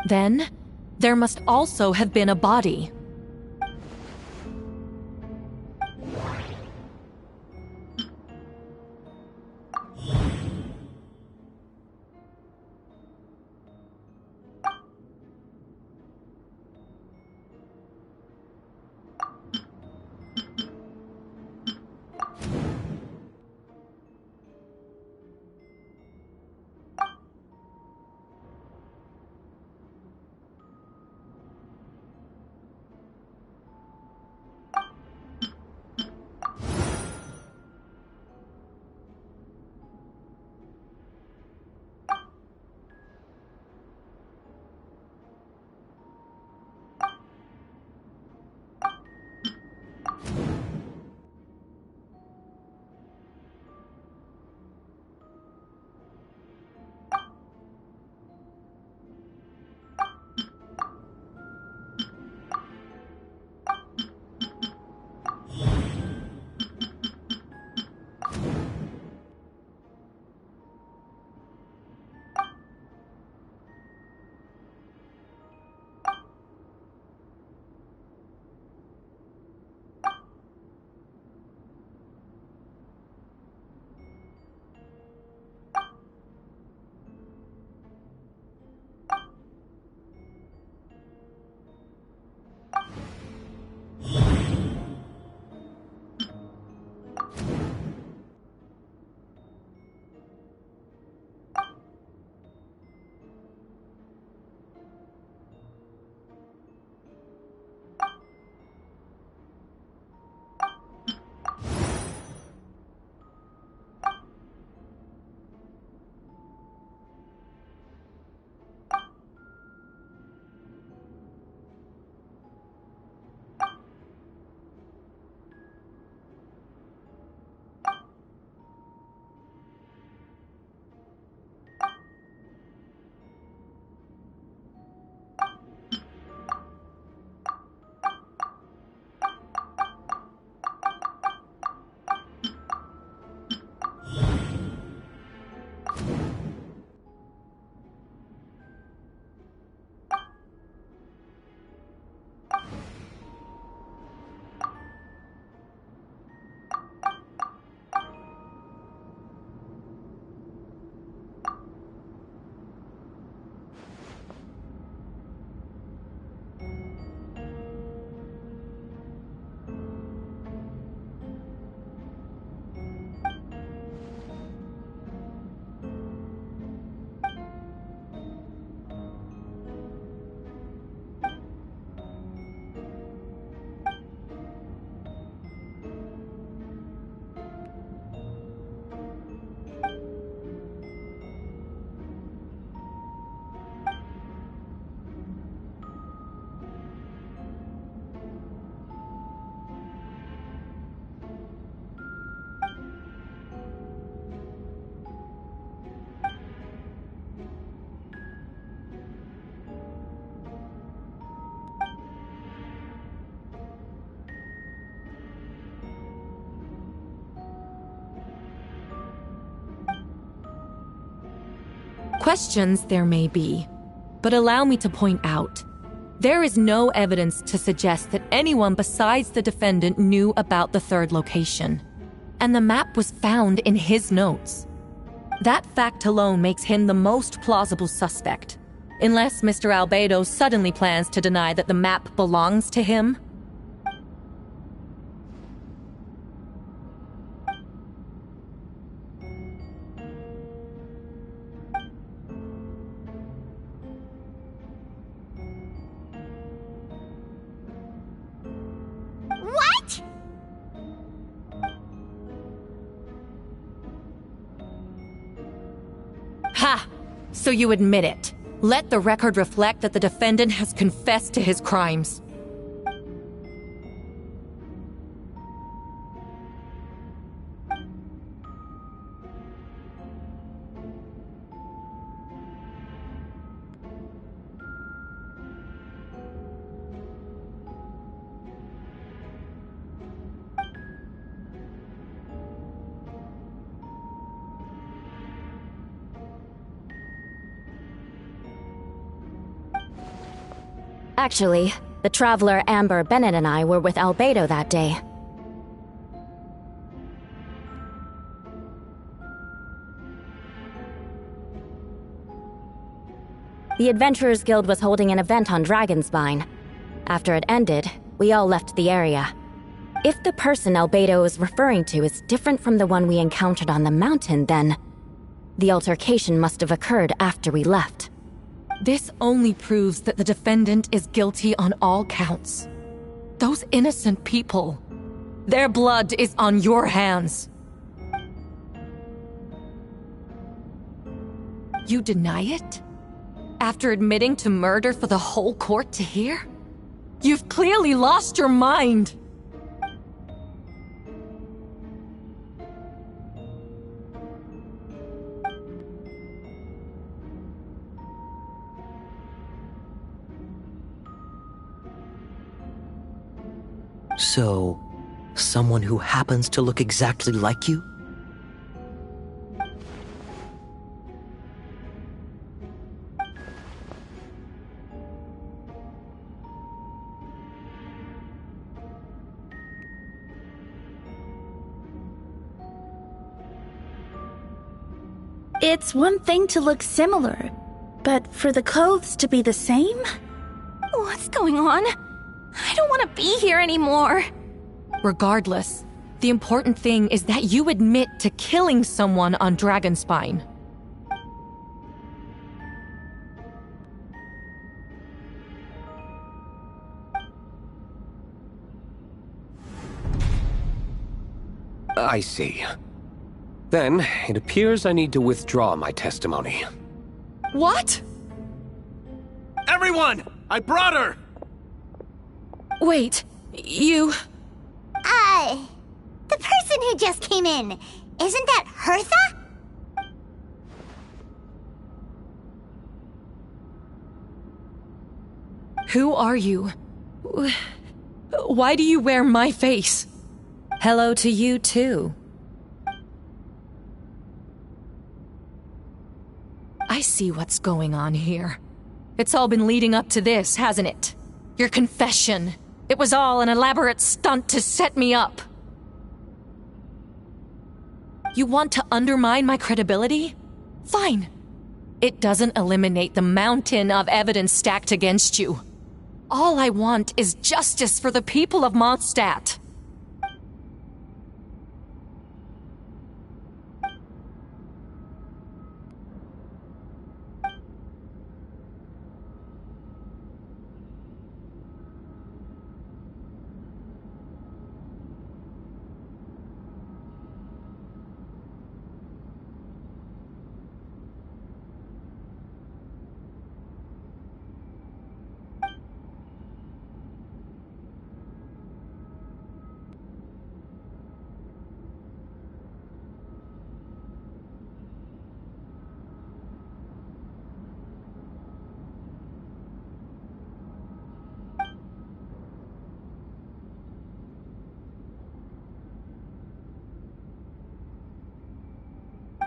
Then, there must also have been a body. Questions there may be, but allow me to point out, there is no evidence to suggest that anyone besides the defendant knew about the third location, and the map was found in his notes. That fact alone makes him the most plausible suspect, unless Mr. Albedo suddenly plans to deny that the map belongs to him. What? Ha! So you admit it. Let the record reflect that the defendant has confessed to his crimes. Actually, the traveler Amber Bennett and I were with Albedo that day. The Adventurers Guild was holding an event on Dragonspine. After it ended, we all left the area. If the person Albedo is referring to is different from the one we encountered on the mountain, then the altercation must have occurred after we left. This only proves that the defendant is guilty on all counts. Those innocent people, their blood is on your hands. You deny it? After admitting to murder for the whole court to hear? You've clearly lost your mind! So, someone who happens to look exactly like you? It's one thing to look similar, but for the clothes to be the same? What's going on? I don't want to be here anymore. Regardless, the important thing is that you admit to killing someone on Dragonspine. I see. Then, it appears I need to withdraw my testimony. What? Everyone! I brought her! Wait, you... The person who just came in, isn't that Hertha? Who are you? Why do you wear my face? Hello to you, too. I see what's going on here. It's all been leading up to this, hasn't it? Your confession. It was all an elaborate stunt to set me up. You want to undermine my credibility? Fine. It doesn't eliminate the mountain of evidence stacked against you. All I want is justice for the people of Mondstadt.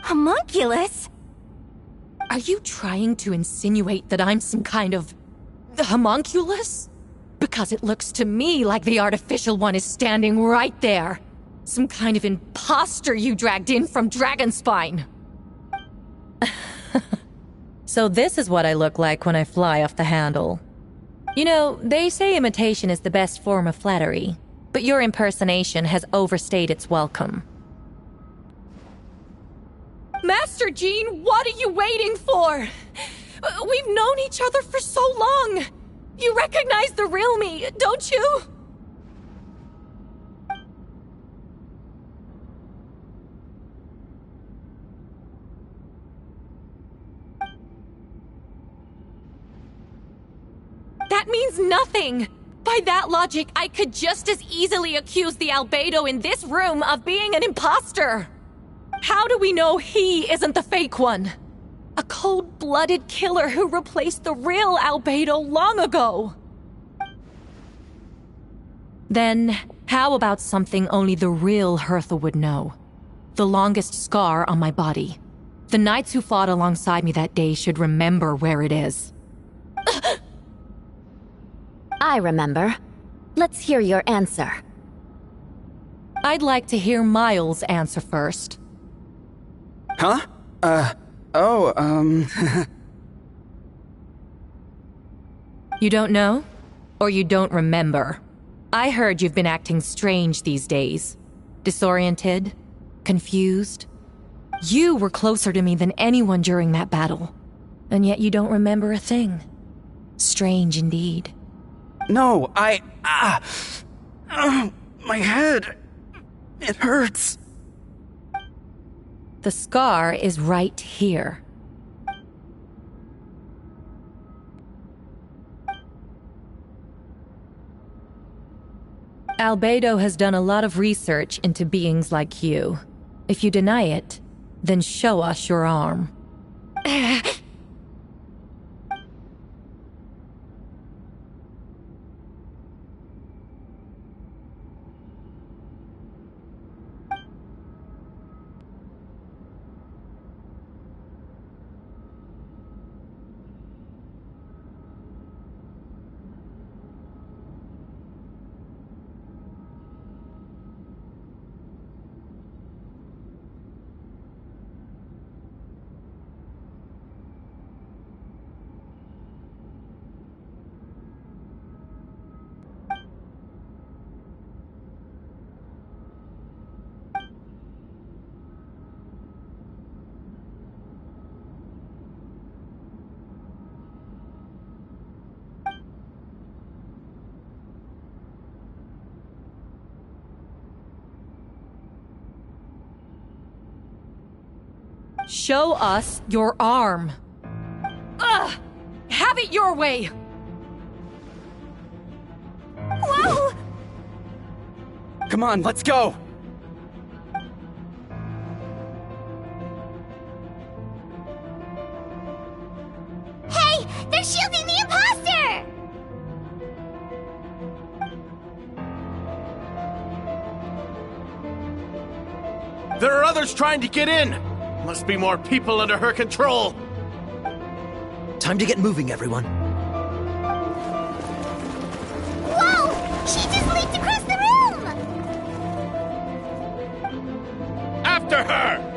Homunculus? Are you trying to insinuate that I'm some kind of homunculus? Because it looks to me like the artificial one is standing right there. Some kind of imposter you dragged in from Dragonspine. So this is what I look like when I fly off the handle. You know, they say imitation is the best form of flattery, but your impersonation has overstayed its welcome. Master Jean, what are you waiting for? We've known each other for so long. You recognize the real me, don't you? That means nothing! By that logic, I could just as easily accuse the Albedo in this room of being an imposter! How do we know he isn't the fake one? A cold-blooded killer who replaced the real Albedo long ago! Then, how about something only the real Hertha would know? The longest scar on my body. The knights who fought alongside me that day should remember where it is. I remember. Let's hear your answer. I'd like to hear Miles' answer first. Huh? You don't know? Or you don't remember? I heard you've been acting strange these days. Disoriented? Confused? You were closer to me than anyone during that battle. And yet you don't remember a thing. Strange indeed. No, my head. It hurts. The scar is right here. Albedo has done a lot of research into beings like you. If you deny it, then show us your arm. Show us your arm. Ugh! Have it your way! Whoa! Come on, let's go! Hey! They're shielding the imposter! There are others trying to get in! Must be more people under her control! Time to get moving, everyone. Whoa! She just leaped across the room! After her!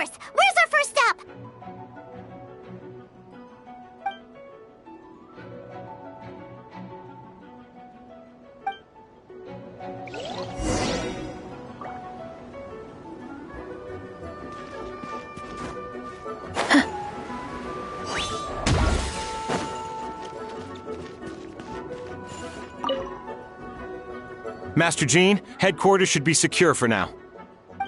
course! Where's our first step? Master Jean, headquarters should be secure for now.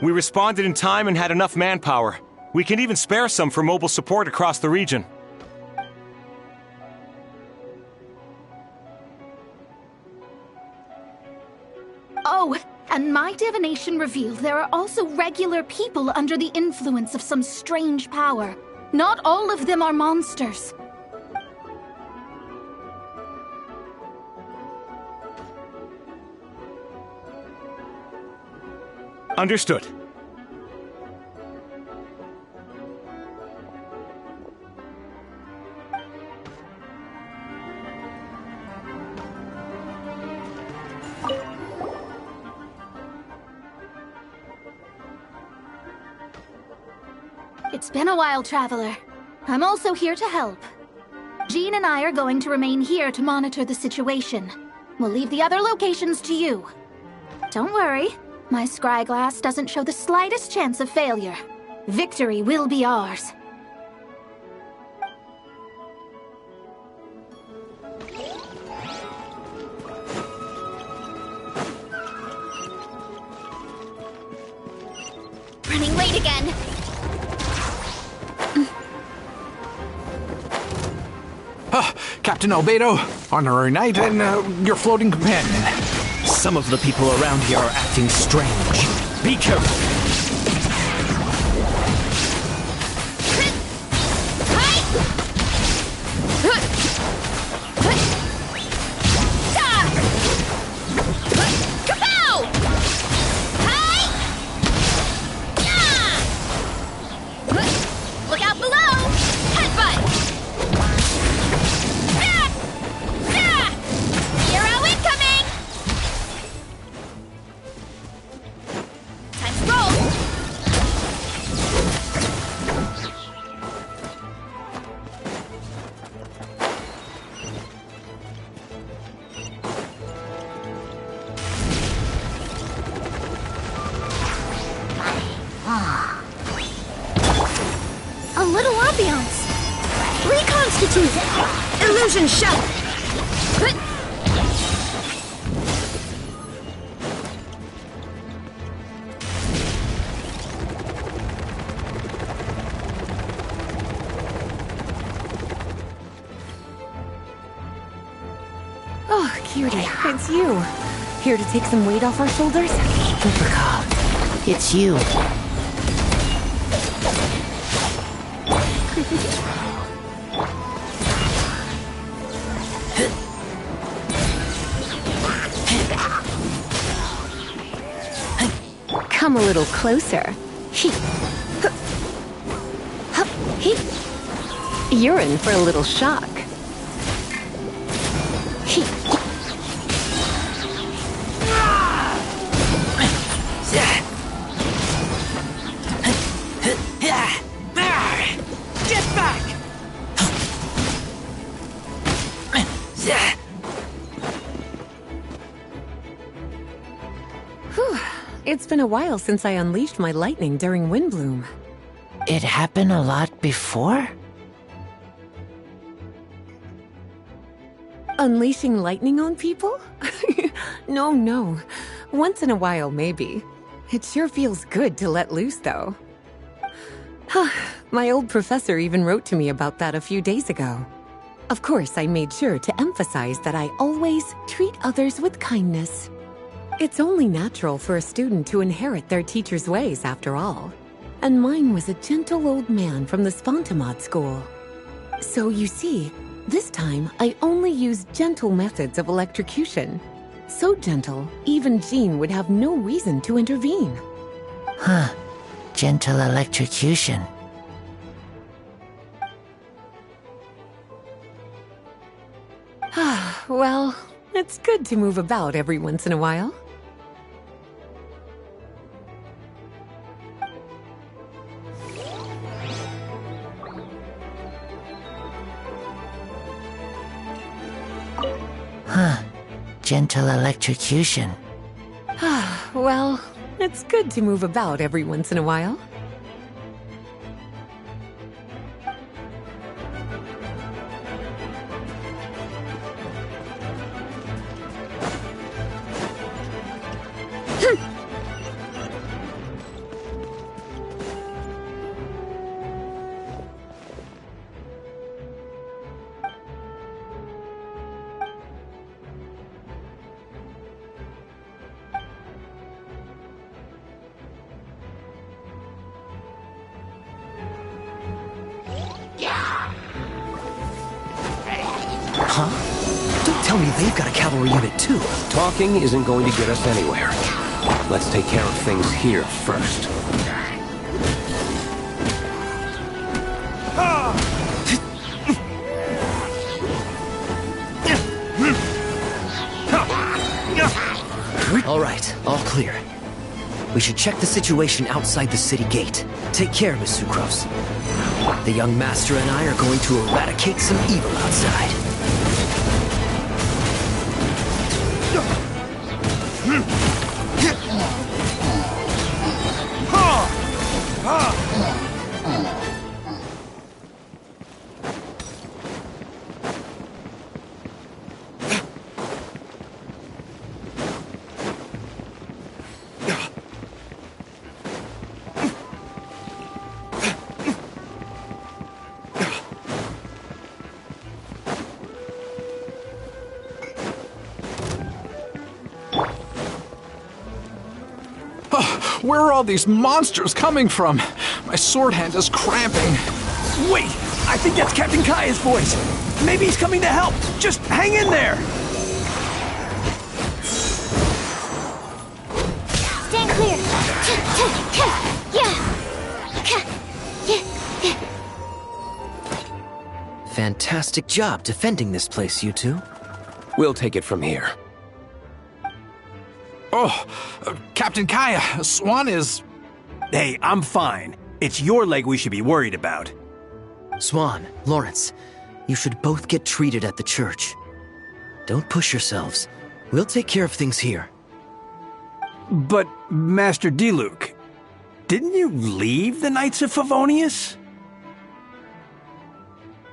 We responded in time and had enough manpower. We can even spare some for mobile support across the region. Oh, and my divination revealed there are also regular people under the influence of some strange power. Not all of them are monsters. Understood. It's been a while, Traveler. I'm also here to help. Jean and I are going to remain here to monitor the situation. We'll leave the other locations to you. Don't worry, my scryglass doesn't show the slightest chance of failure. Victory will be ours. Running late again. Captain Albedo, honorary knight, and your floating companion. Some of the people around here are acting strange. Be careful. Look out below! Headbutt! Hero incoming! Time to roll! A little ambiance. Reconstitute. Illusion shut. Oh, cutie, it's you. Here to take some weight off our shoulders? Super calm. It's you. Come a little closer. You're in for a little shock. Get back! Whew. It's been a while since I unleashed my lightning during Windbloom. It happened a lot before? Unleashing lightning on people? No. Once in a while, maybe. It sure feels good to let loose, though. My old professor even wrote to me about that a few days ago. Of course, I made sure to emphasize that I always treat others with kindness. It's only natural for a student to inherit their teacher's ways, after all. And mine was a gentle old man from the Spontamod school. So you see, this time I only used gentle methods of electrocution. So gentle, even Jean would have no reason to intervene. Huh. Gentle electrocution. Well, it's good to move about every once in a while. Huh. Gentle electrocution. Well, it's good to move about every once in a while. Huh? Don't tell me they've got a cavalry unit too. Talking isn't going to get us anywhere. Let's take care of things here first. All right, all clear. We should check the situation outside the city gate. Take care, Miss Sucrose. The young master and I are going to eradicate some evil outside. Where are all these monsters coming from? My sword hand is cramping. Wait! I think that's Captain Kaya's voice! Maybe he's coming to help! Just hang in there! Stand clear! Fantastic job defending this place, you two. We'll take it from here. Oh, Captain Kaya, Swan is... Hey, I'm fine. It's your leg we should be worried about. Swan, Lawrence, you should both get treated at the church. Don't push yourselves. We'll take care of things here. But, Master Diluc, didn't you leave the Knights of Favonius?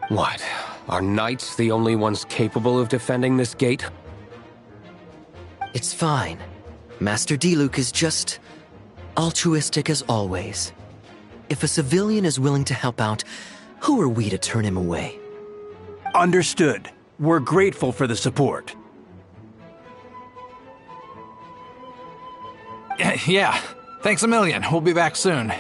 What? Are knights the only ones capable of defending this gate? It's fine. Master Diluc is just altruistic as always. If a civilian is willing to help out, who are we to turn him away? Understood. We're grateful for the support. Yeah, thanks a million. We'll be back soon.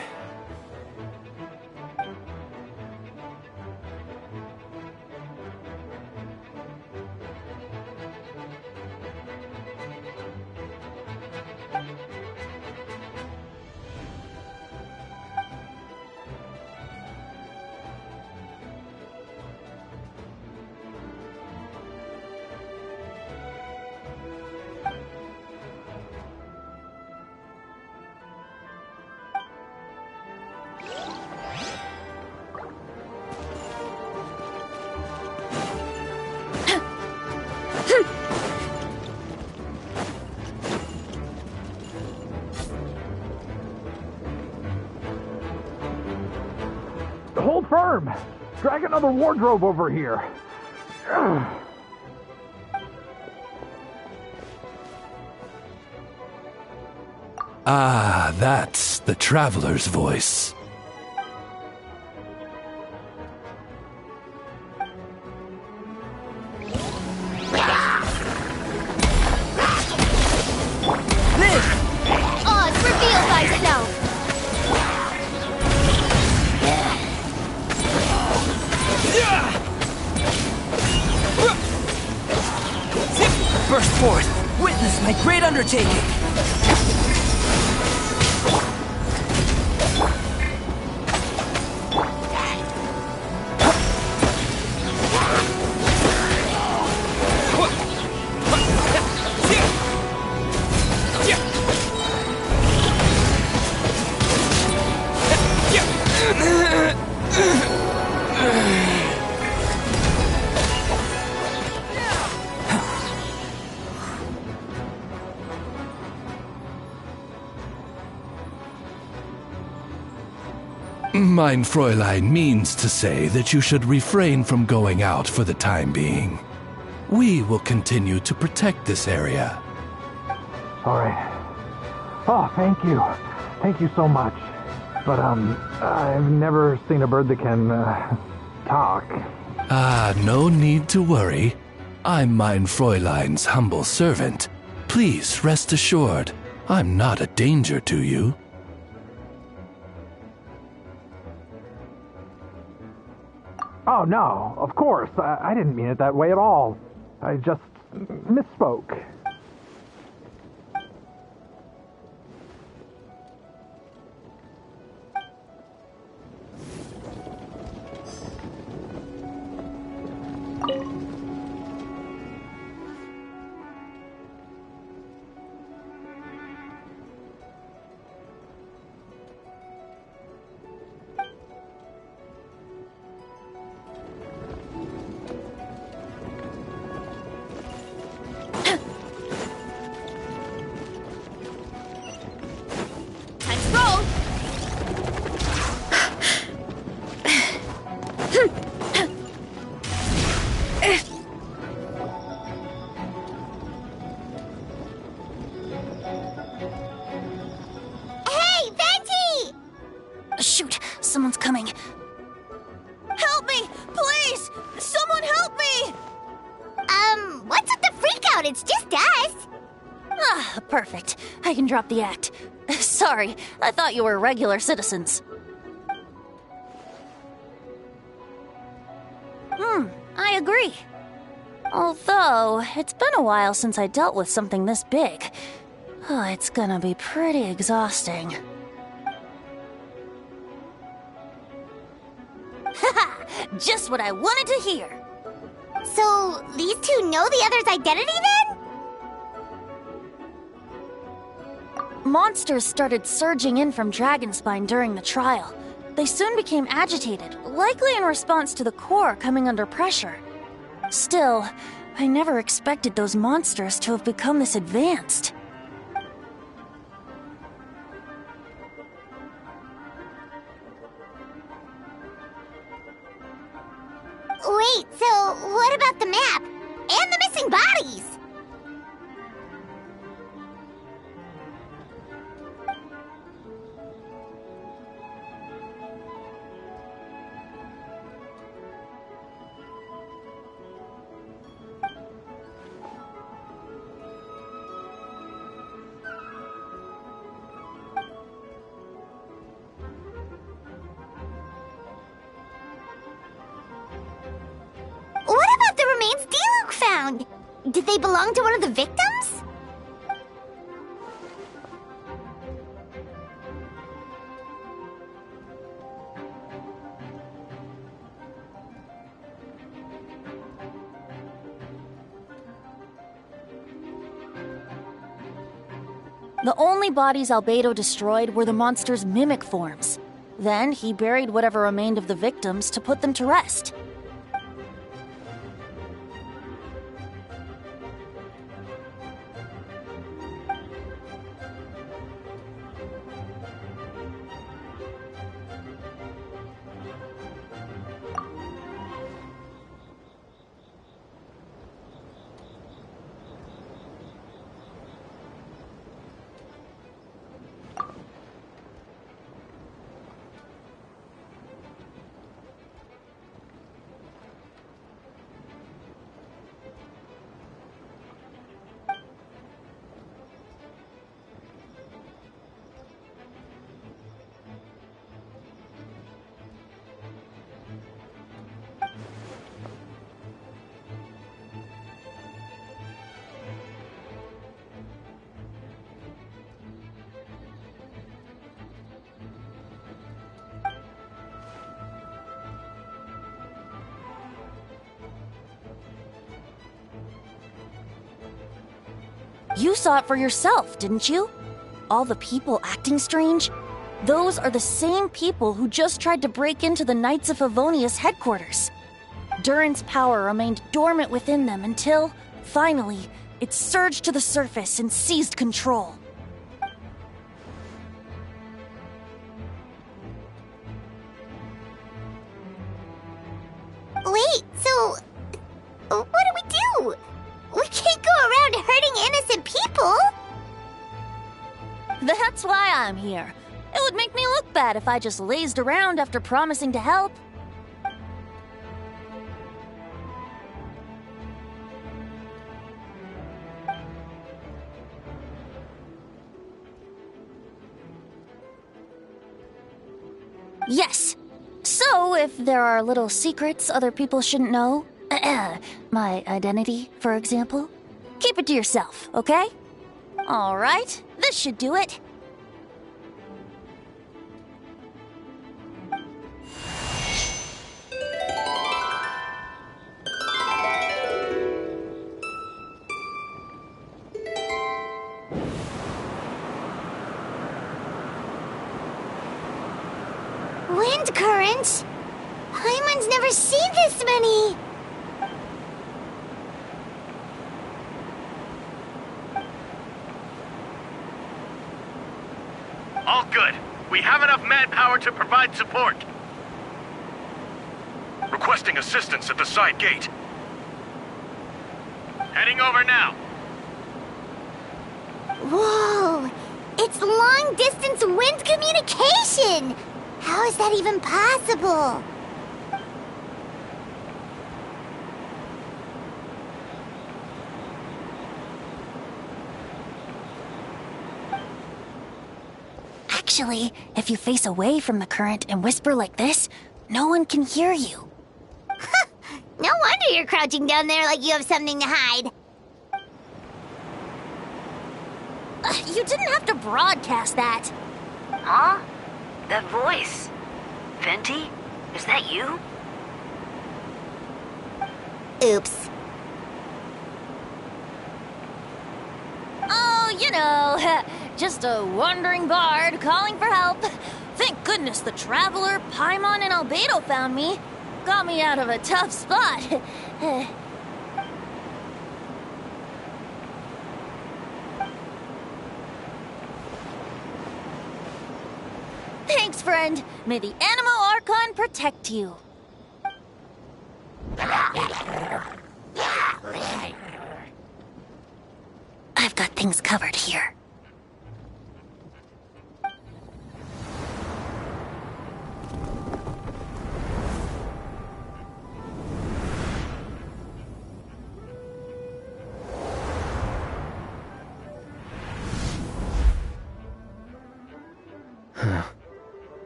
Hold firm! Drag another wardrobe over here. Ah, that's the traveler's voice. Oz, reveal thyself! Burst forth! Witness my great undertaking! Mein Fräulein means to say that you should refrain from going out for the time being. We will continue to protect this area. All right. Oh, thank you. Thank you so much. But, I've never seen a bird that can, talk. No need to worry. I'm Mein Fräulein's humble servant. Please rest assured, I'm not a danger to you. Oh, no, of course. I didn't mean it that way at all. I just misspoke. Shoot, someone's coming. Help me, please! Someone help me! What's with the freak out? It's just us. Ah, perfect. I can drop the act. Sorry, I thought you were regular citizens. I agree. Although, it's been a while since I dealt with something this big. Oh, it's gonna be pretty exhausting. Haha! Just what I wanted to hear! So, these two know the other's identity then? Monsters started surging in from Dragonspine during the trial. They soon became agitated, likely in response to the core coming under pressure. Still, I never expected those monsters to have become this advanced. Wait, so what about the map? And the missing bodies? Did they belong to one of the victims? The only bodies Albedo destroyed were the monster's mimic forms. Then he buried whatever remained of the victims to put them to rest. You saw it for yourself, didn't you? All the people acting strange? Those are the same people who just tried to break into the Knights of Favonius headquarters. Durin's power remained dormant within them until, finally, it surged to the surface and seized control. I'm here. It would make me look bad if I just lazed around after promising to help. Yes. So, if there are little secrets other people shouldn't know, my identity, for example, keep it to yourself, okay? All right, this should do it. Wind currents? Paimon's never seen this many! All good. We have enough manpower to provide support. Requesting assistance at the side gate. Heading over now. Whoa! It's long-distance wind communication! How is that even possible? Actually, if you face away from the current and whisper like this, no one can hear you. No wonder you're crouching down there like you have something to hide. You didn't have to broadcast that. Huh? That voice. Venti? Is that you? Oops. Oh, you know, just a wandering bard calling for help. Thank goodness the Traveler, Paimon, and Albedo found me. Got me out of a tough spot. Thanks, friend. May the Animo Archon protect you. I've got things covered here.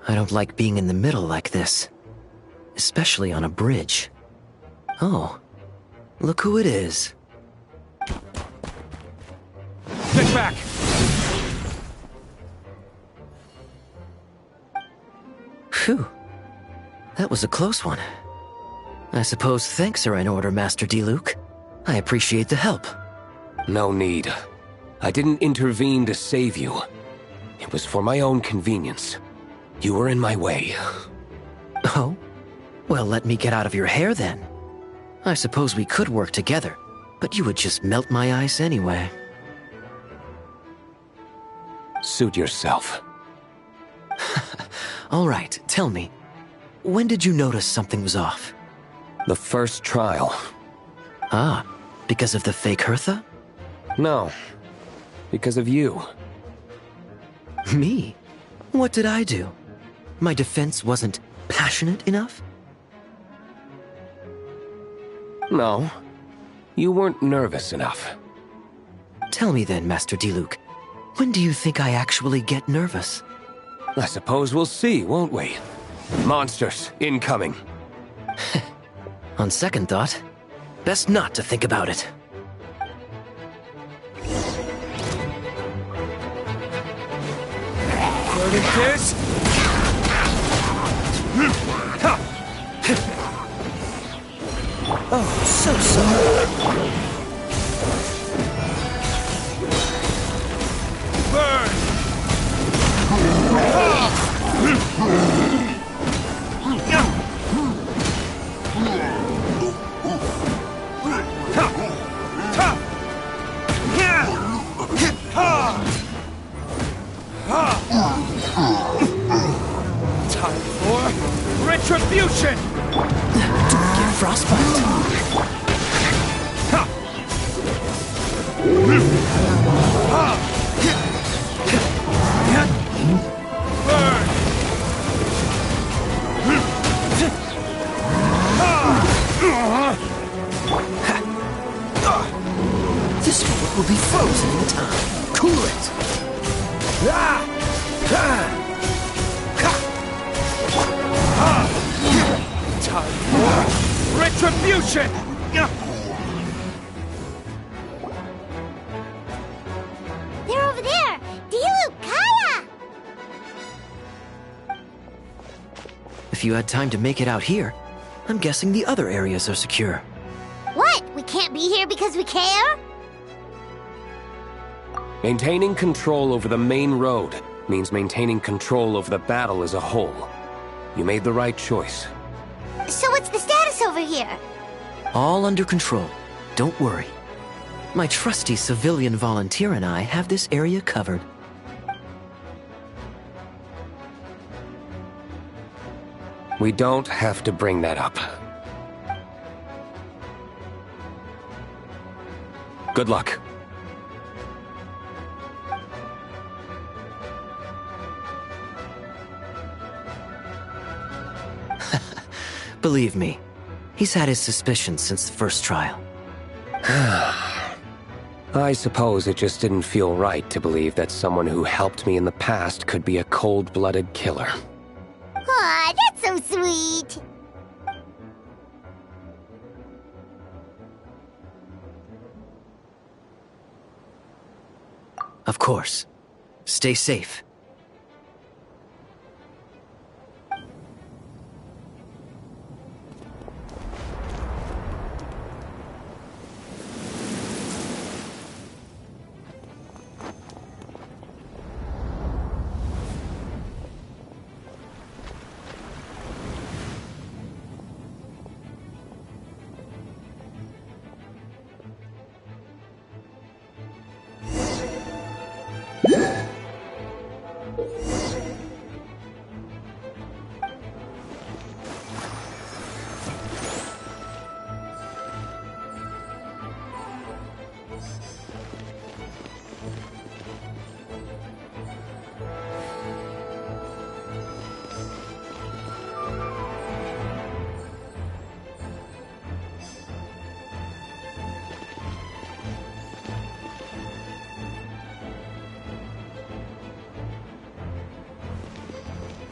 I don't like being in the middle like this. Especially on a bridge. Oh, look who it is. Get back! Phew. That was a close one. I suppose thanks are in order, Master Diluc. I appreciate the help. No need. I didn't intervene to save you. It was for my own convenience. You were in my way. Oh? Well, let me get out of your hair then. I suppose we could work together, but you would just melt my ice anyway. Suit yourself. All right, tell me. When did you notice something was off? The first trial. Ah, because of the fake Hertha? No. Because of you. Me? What did I do? My defense wasn't passionate enough? No. You weren't nervous enough. Tell me then, Master Diluc. When do you think I actually get nervous? I suppose we'll see, won't we? Monsters, incoming. On second thought, best not to think about it. Verdict is... Oh, so sorry. Burn! Time for retribution! Don't get frostbite. This fort will be frozen in time. Cool it! Time for retribution! They're over there! Diluc, Kaya! If you had time to make it out here, I'm guessing the other areas are secure. What? We can't be here because we care? Maintaining control over the main road means maintaining control over the battle as a whole. You made the right choice. So what's the status over here? All under control. Don't worry. My trusty civilian volunteer and I have this area covered. We don't have to bring that up. Good luck. Believe me, he's had his suspicions since the first trial. I suppose it just didn't feel right to believe that someone who helped me in the past could be a cold-blooded killer. Aw, that's so sweet. Of course. Stay safe.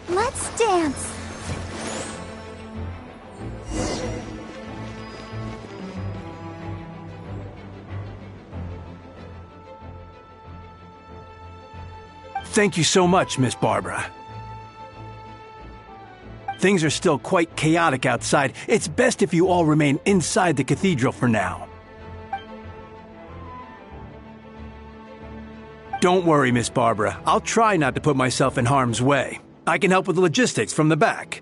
Let's dance. Thank you so much, Miss Barbara. Things are still quite chaotic outside. It's best if you all remain inside the cathedral for now. Don't worry, Miss Barbara. I'll try not to put myself in harm's way. I can help with the logistics from the back.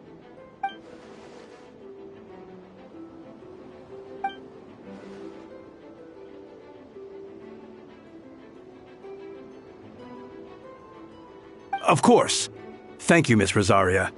Of course. Thank you, Miss Rosaria.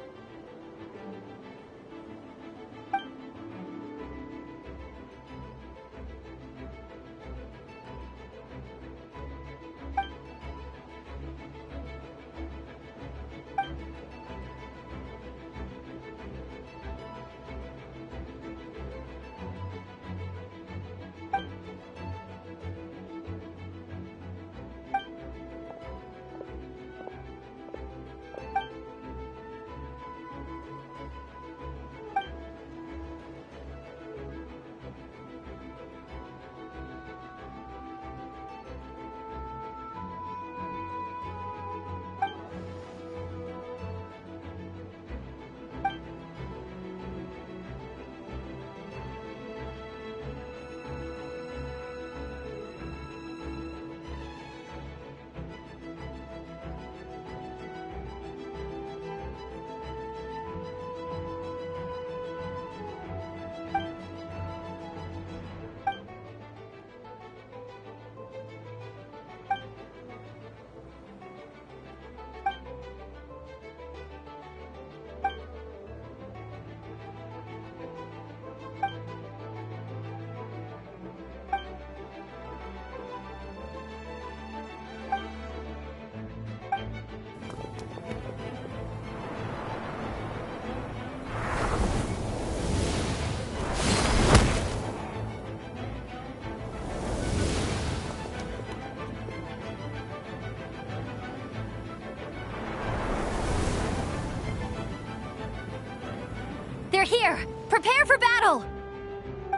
Prepare for battle!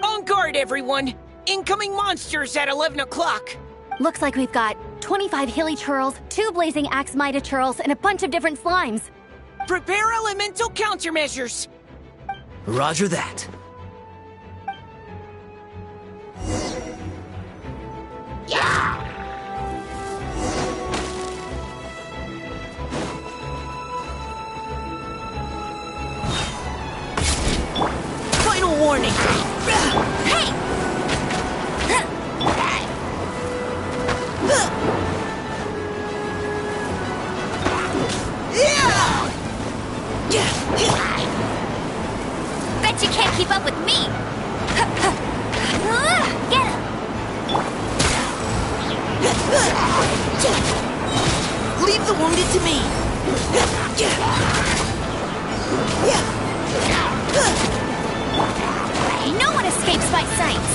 On guard, everyone! Incoming monsters at 11 o'clock! Looks like we've got 25 hilly churls, 2 blazing axmita churls, and a bunch of different slimes. Prepare elemental countermeasures! Roger that. Final warning! Hey! Bet you can't keep up with me! Get him! Leave the wounded to me! No one escapes my sights!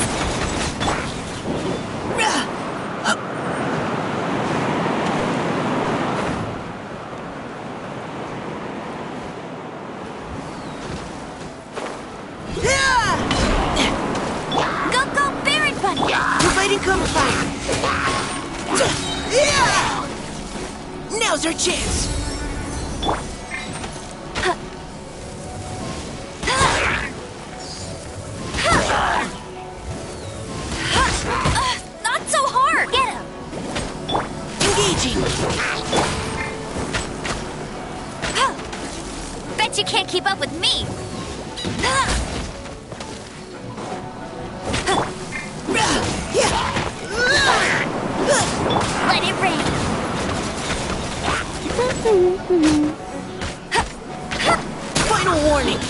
Go, Baron Bunny! Providing cover fire! Now's our chance! Not so hard! Get him! Engaging! Bet you can't keep up with me! Let it rain! Final warning!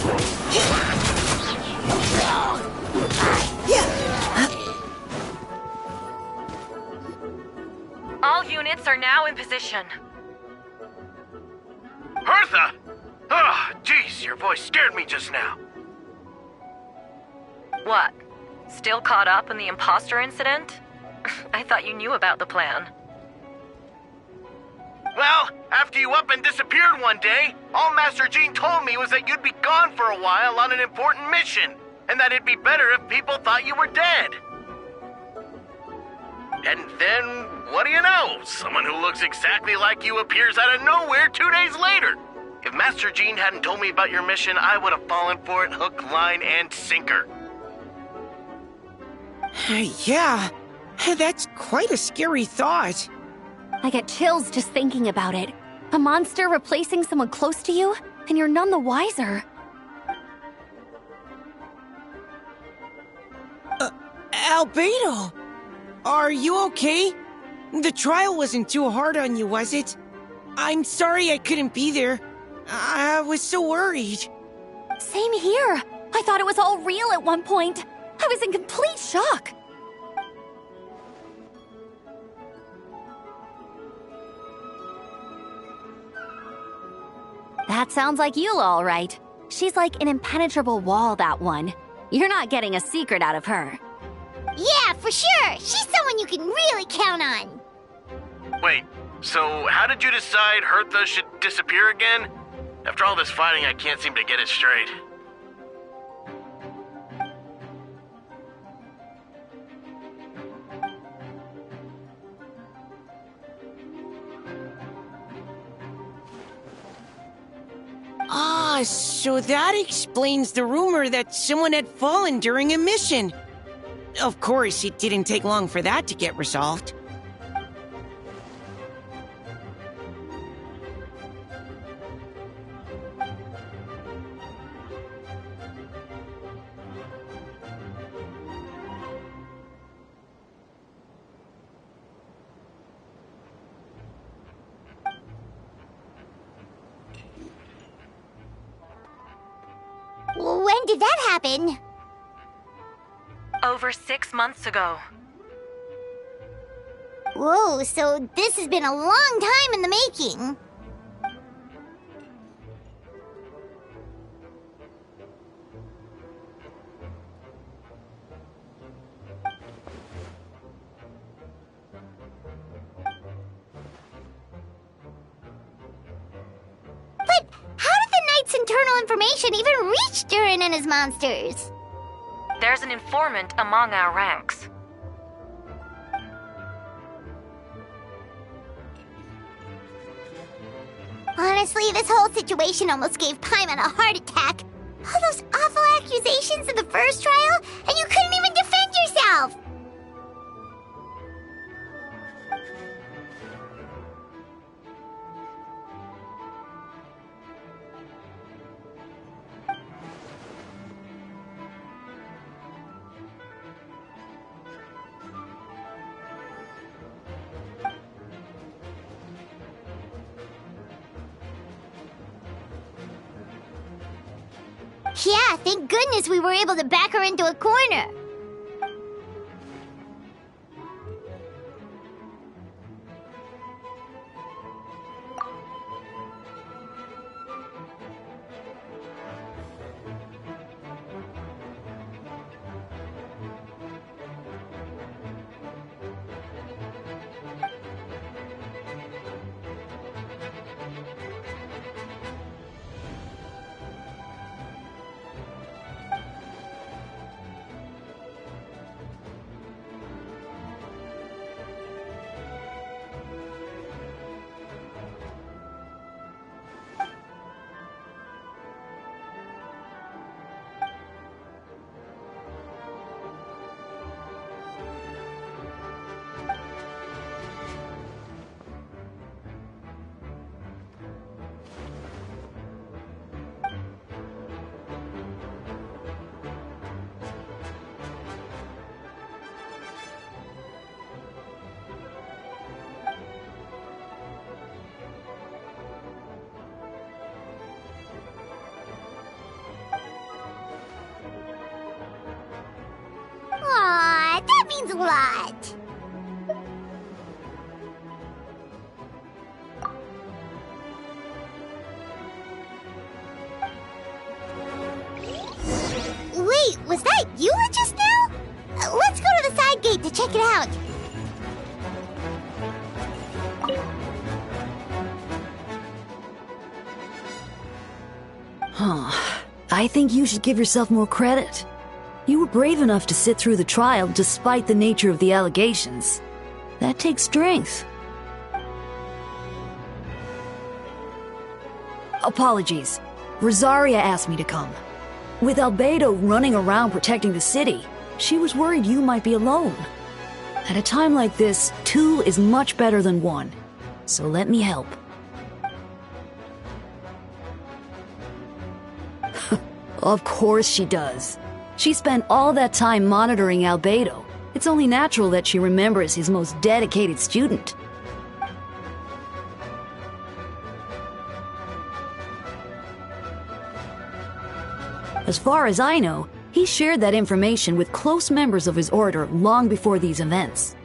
All units are now in position. Hertha! Ah, jeez, your voice scared me just now. What? Still caught up in the imposter incident? I thought you knew about the plan. Well, after you up and disappeared one day, all Master Jean told me was that you'd be gone for a while on an important mission, and that it'd be better if people thought you were dead. And then, what do you know? Someone who looks exactly like you appears out of nowhere 2 days later. If Master Jean hadn't told me about your mission, I would have fallen for it hook, line, and sinker. Yeah, that's quite a scary thought. I get chills just thinking about it. A monster replacing someone close to you, and you're none the wiser. Albedo! Are you okay? The trial wasn't too hard on you, was it? I'm sorry I couldn't be there. I was so worried. Same here. I thought it was all real at one point. I was in complete shock. That sounds like Eula, all right. She's like an impenetrable wall, that one. You're not getting a secret out of her. Yeah, for sure. She's someone you can really count on. Wait, so how did you decide Hertha should disappear again? After all this fighting, I can't seem to get it straight. Ah, so that explains the rumor that someone had fallen during a mission. Of course, it didn't take long for that to get resolved. When did that happen? Over 6 months ago. Whoa, so this has been a long time in the making. But how did the Knight's internal information even reached Durin and his monsters? There's an informant among our ranks. Honestly, this whole situation almost gave Paimon a heart attack. All those awful accusations in the first trial, and you couldn't even defend yourself! Yeah, thank goodness we were able to back her into a corner. Aw, that means a lot. Wait, was that Eula just now? Let's go to the side gate to check it out. Huh. I think you should give yourself more credit. You were brave enough to sit through the trial despite the nature of the allegations. That takes strength. Apologies. Rosaria asked me to come. With Albedo running around protecting the city, she was worried you might be alone. At a time like this, 2 is much better than 1. So let me help. Of course she does. She spent all that time monitoring Albedo. It's only natural that she remembers his most dedicated student. As far as I know, he shared that information with close members of his order long before these events.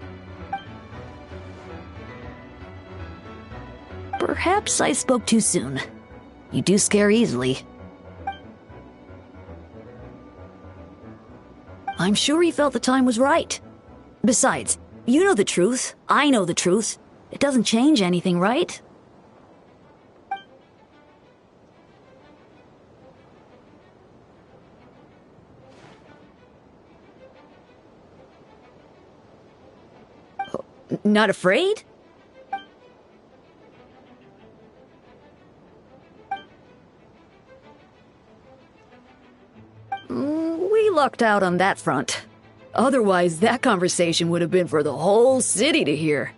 Perhaps I spoke too soon. You do scare easily. I'm sure he felt the time was right. Besides, you know the truth, I know the truth. It doesn't change anything, right? Not afraid? We lucked out on that front. Otherwise, that conversation would have been for the whole city to hear.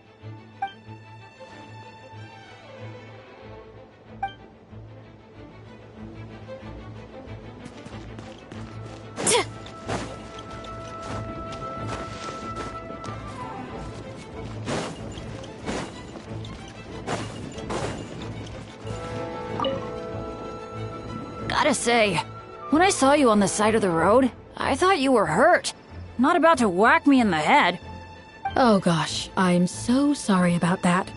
Gotta say, when I saw you on the side of the road, I thought you were hurt. Not about to whack me in the head. Oh gosh, I'm so sorry about that.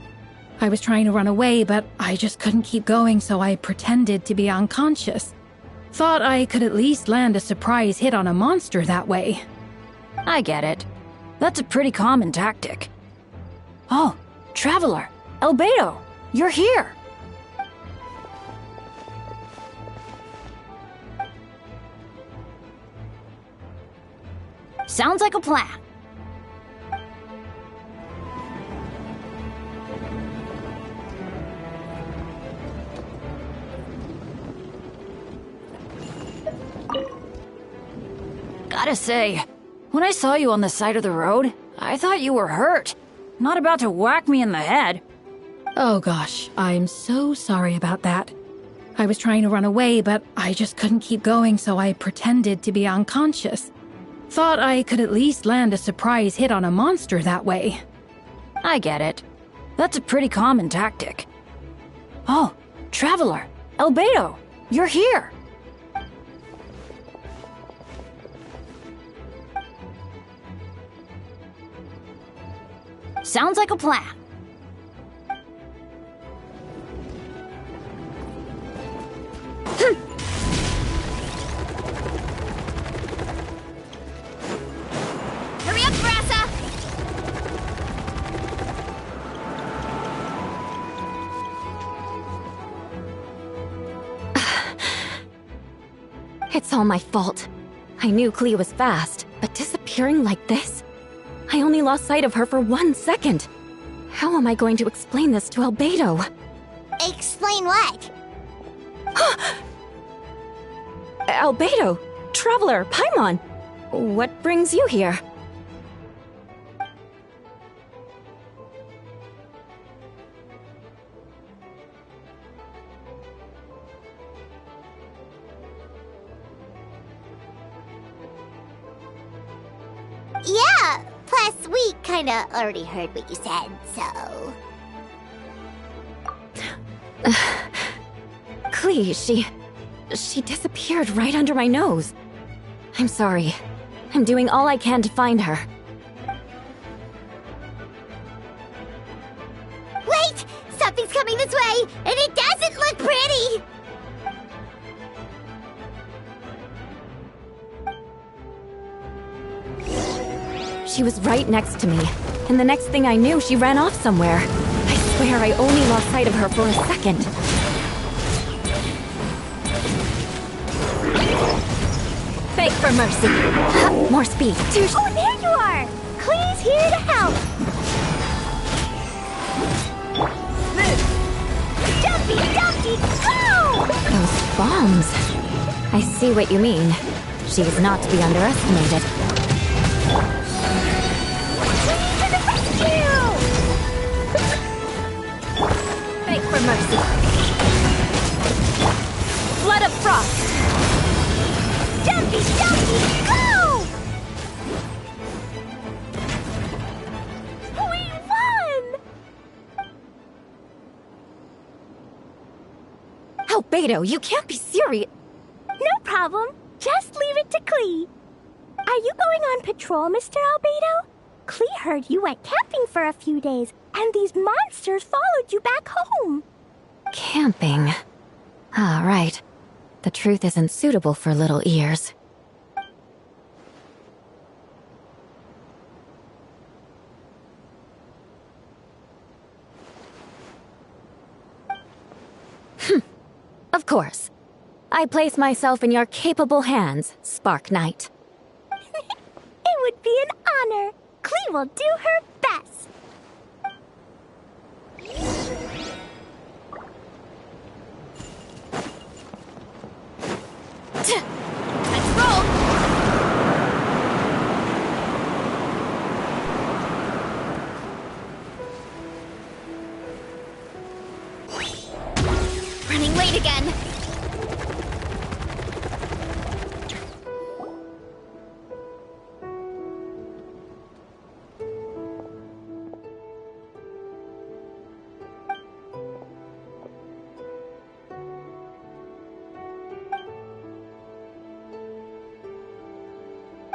I was trying to run away, but I just couldn't keep going, so I pretended to be unconscious. Thought I could at least land a surprise hit on a monster that way. I get it. That's a pretty common tactic. Oh, Traveler, Albedo, you're here. Sounds like a plan. Gotta say, when I saw you on the side of the road, I thought you were hurt. Not about to whack me in the head. Oh gosh, I'm so sorry about that. I was trying to run away, but I just couldn't keep going, so I pretended to be unconscious. Thought I could at least land a surprise hit on a monster that way. I get it. That's a pretty common tactic. Oh, Traveler, Albedo, you're here. Sounds like a plan. Hurry up, Brassa! It's all my fault. I knew Klee was fast, but disappearing like this? I only lost sight of her for 1 second. How am I going to explain this to Albedo? Explain what? Albedo, Traveler, Paimon, what brings you here? Yeah, plus we kinda already heard what you said, so... Klee, she disappeared right under my nose. I'm sorry. I'm doing all I can to find her. Wait! Something's coming this way, and it doesn't look pretty! She was right next to me, and the next thing I knew, she ran off somewhere. I swear I only lost sight of her for a second. Beg for mercy. More speed. Oh, there you are! Klee's here to help! Dumpy, Dumpy, go! Those bombs. I see what you mean. She is not to be underestimated. To the rescue! Beg for mercy. Flood of frost. Dumpy, Dumpy, go! We won! Albedo, you can't be serious. No problem. Just leave it to Klee. Are you going on patrol, Mr. Albedo? Klee heard you went camping for a few days, and these monsters followed you back home. Camping. Ah, right. The truth isn't suitable for little ears. Of course. I place myself in your capable hands, Spark Knight. It would be an honor. Klee will do her best. Let's roll! Running late again.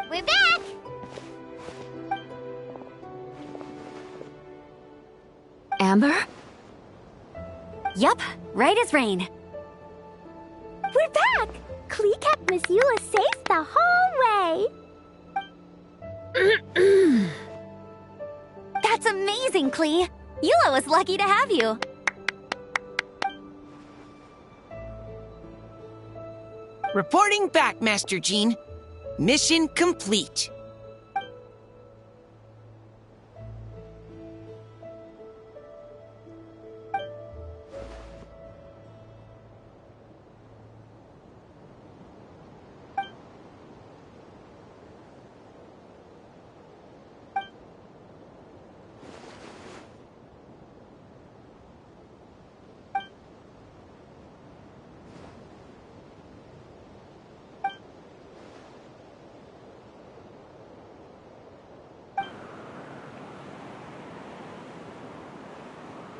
We're back! Amber? Yup, right as rain. We're back! Klee kept Miss Eula safe the whole way. That's amazing, Klee. Eula was lucky to have you. Reporting back, Master Jean. Mission complete.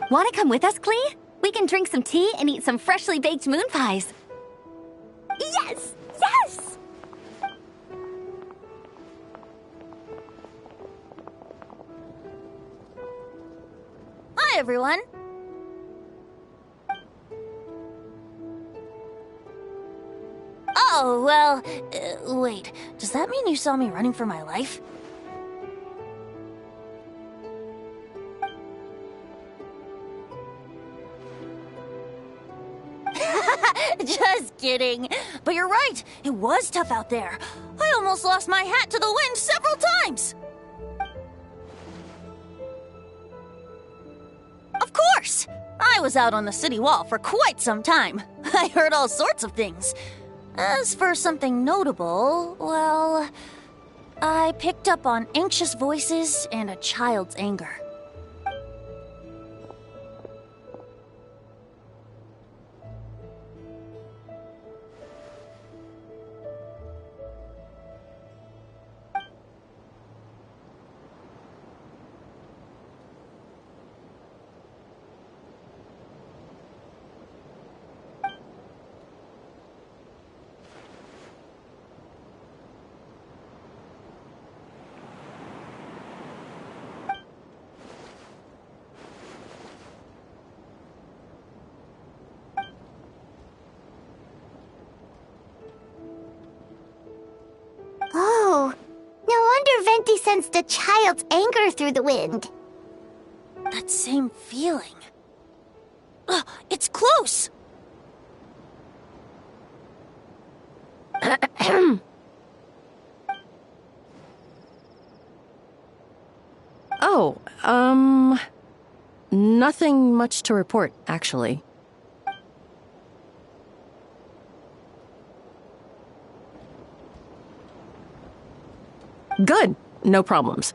Want to come with us, Klee? We can drink some tea and eat some freshly baked moon pies. Yes! Yes! Hi, everyone. Oh, well, wait. Does that mean you saw me running for my life? Just kidding. But you're right. It was tough out there. I almost lost my hat to the wind several times. Of course! I was out on the city wall for quite some time. I heard all sorts of things. As for something notable, well, I picked up on anxious voices and a child's anger. Oh, no wonder Venti sensed a child's anger through the wind. That same feeling. It's close! Oh, nothing much to report, actually. Good. No problems.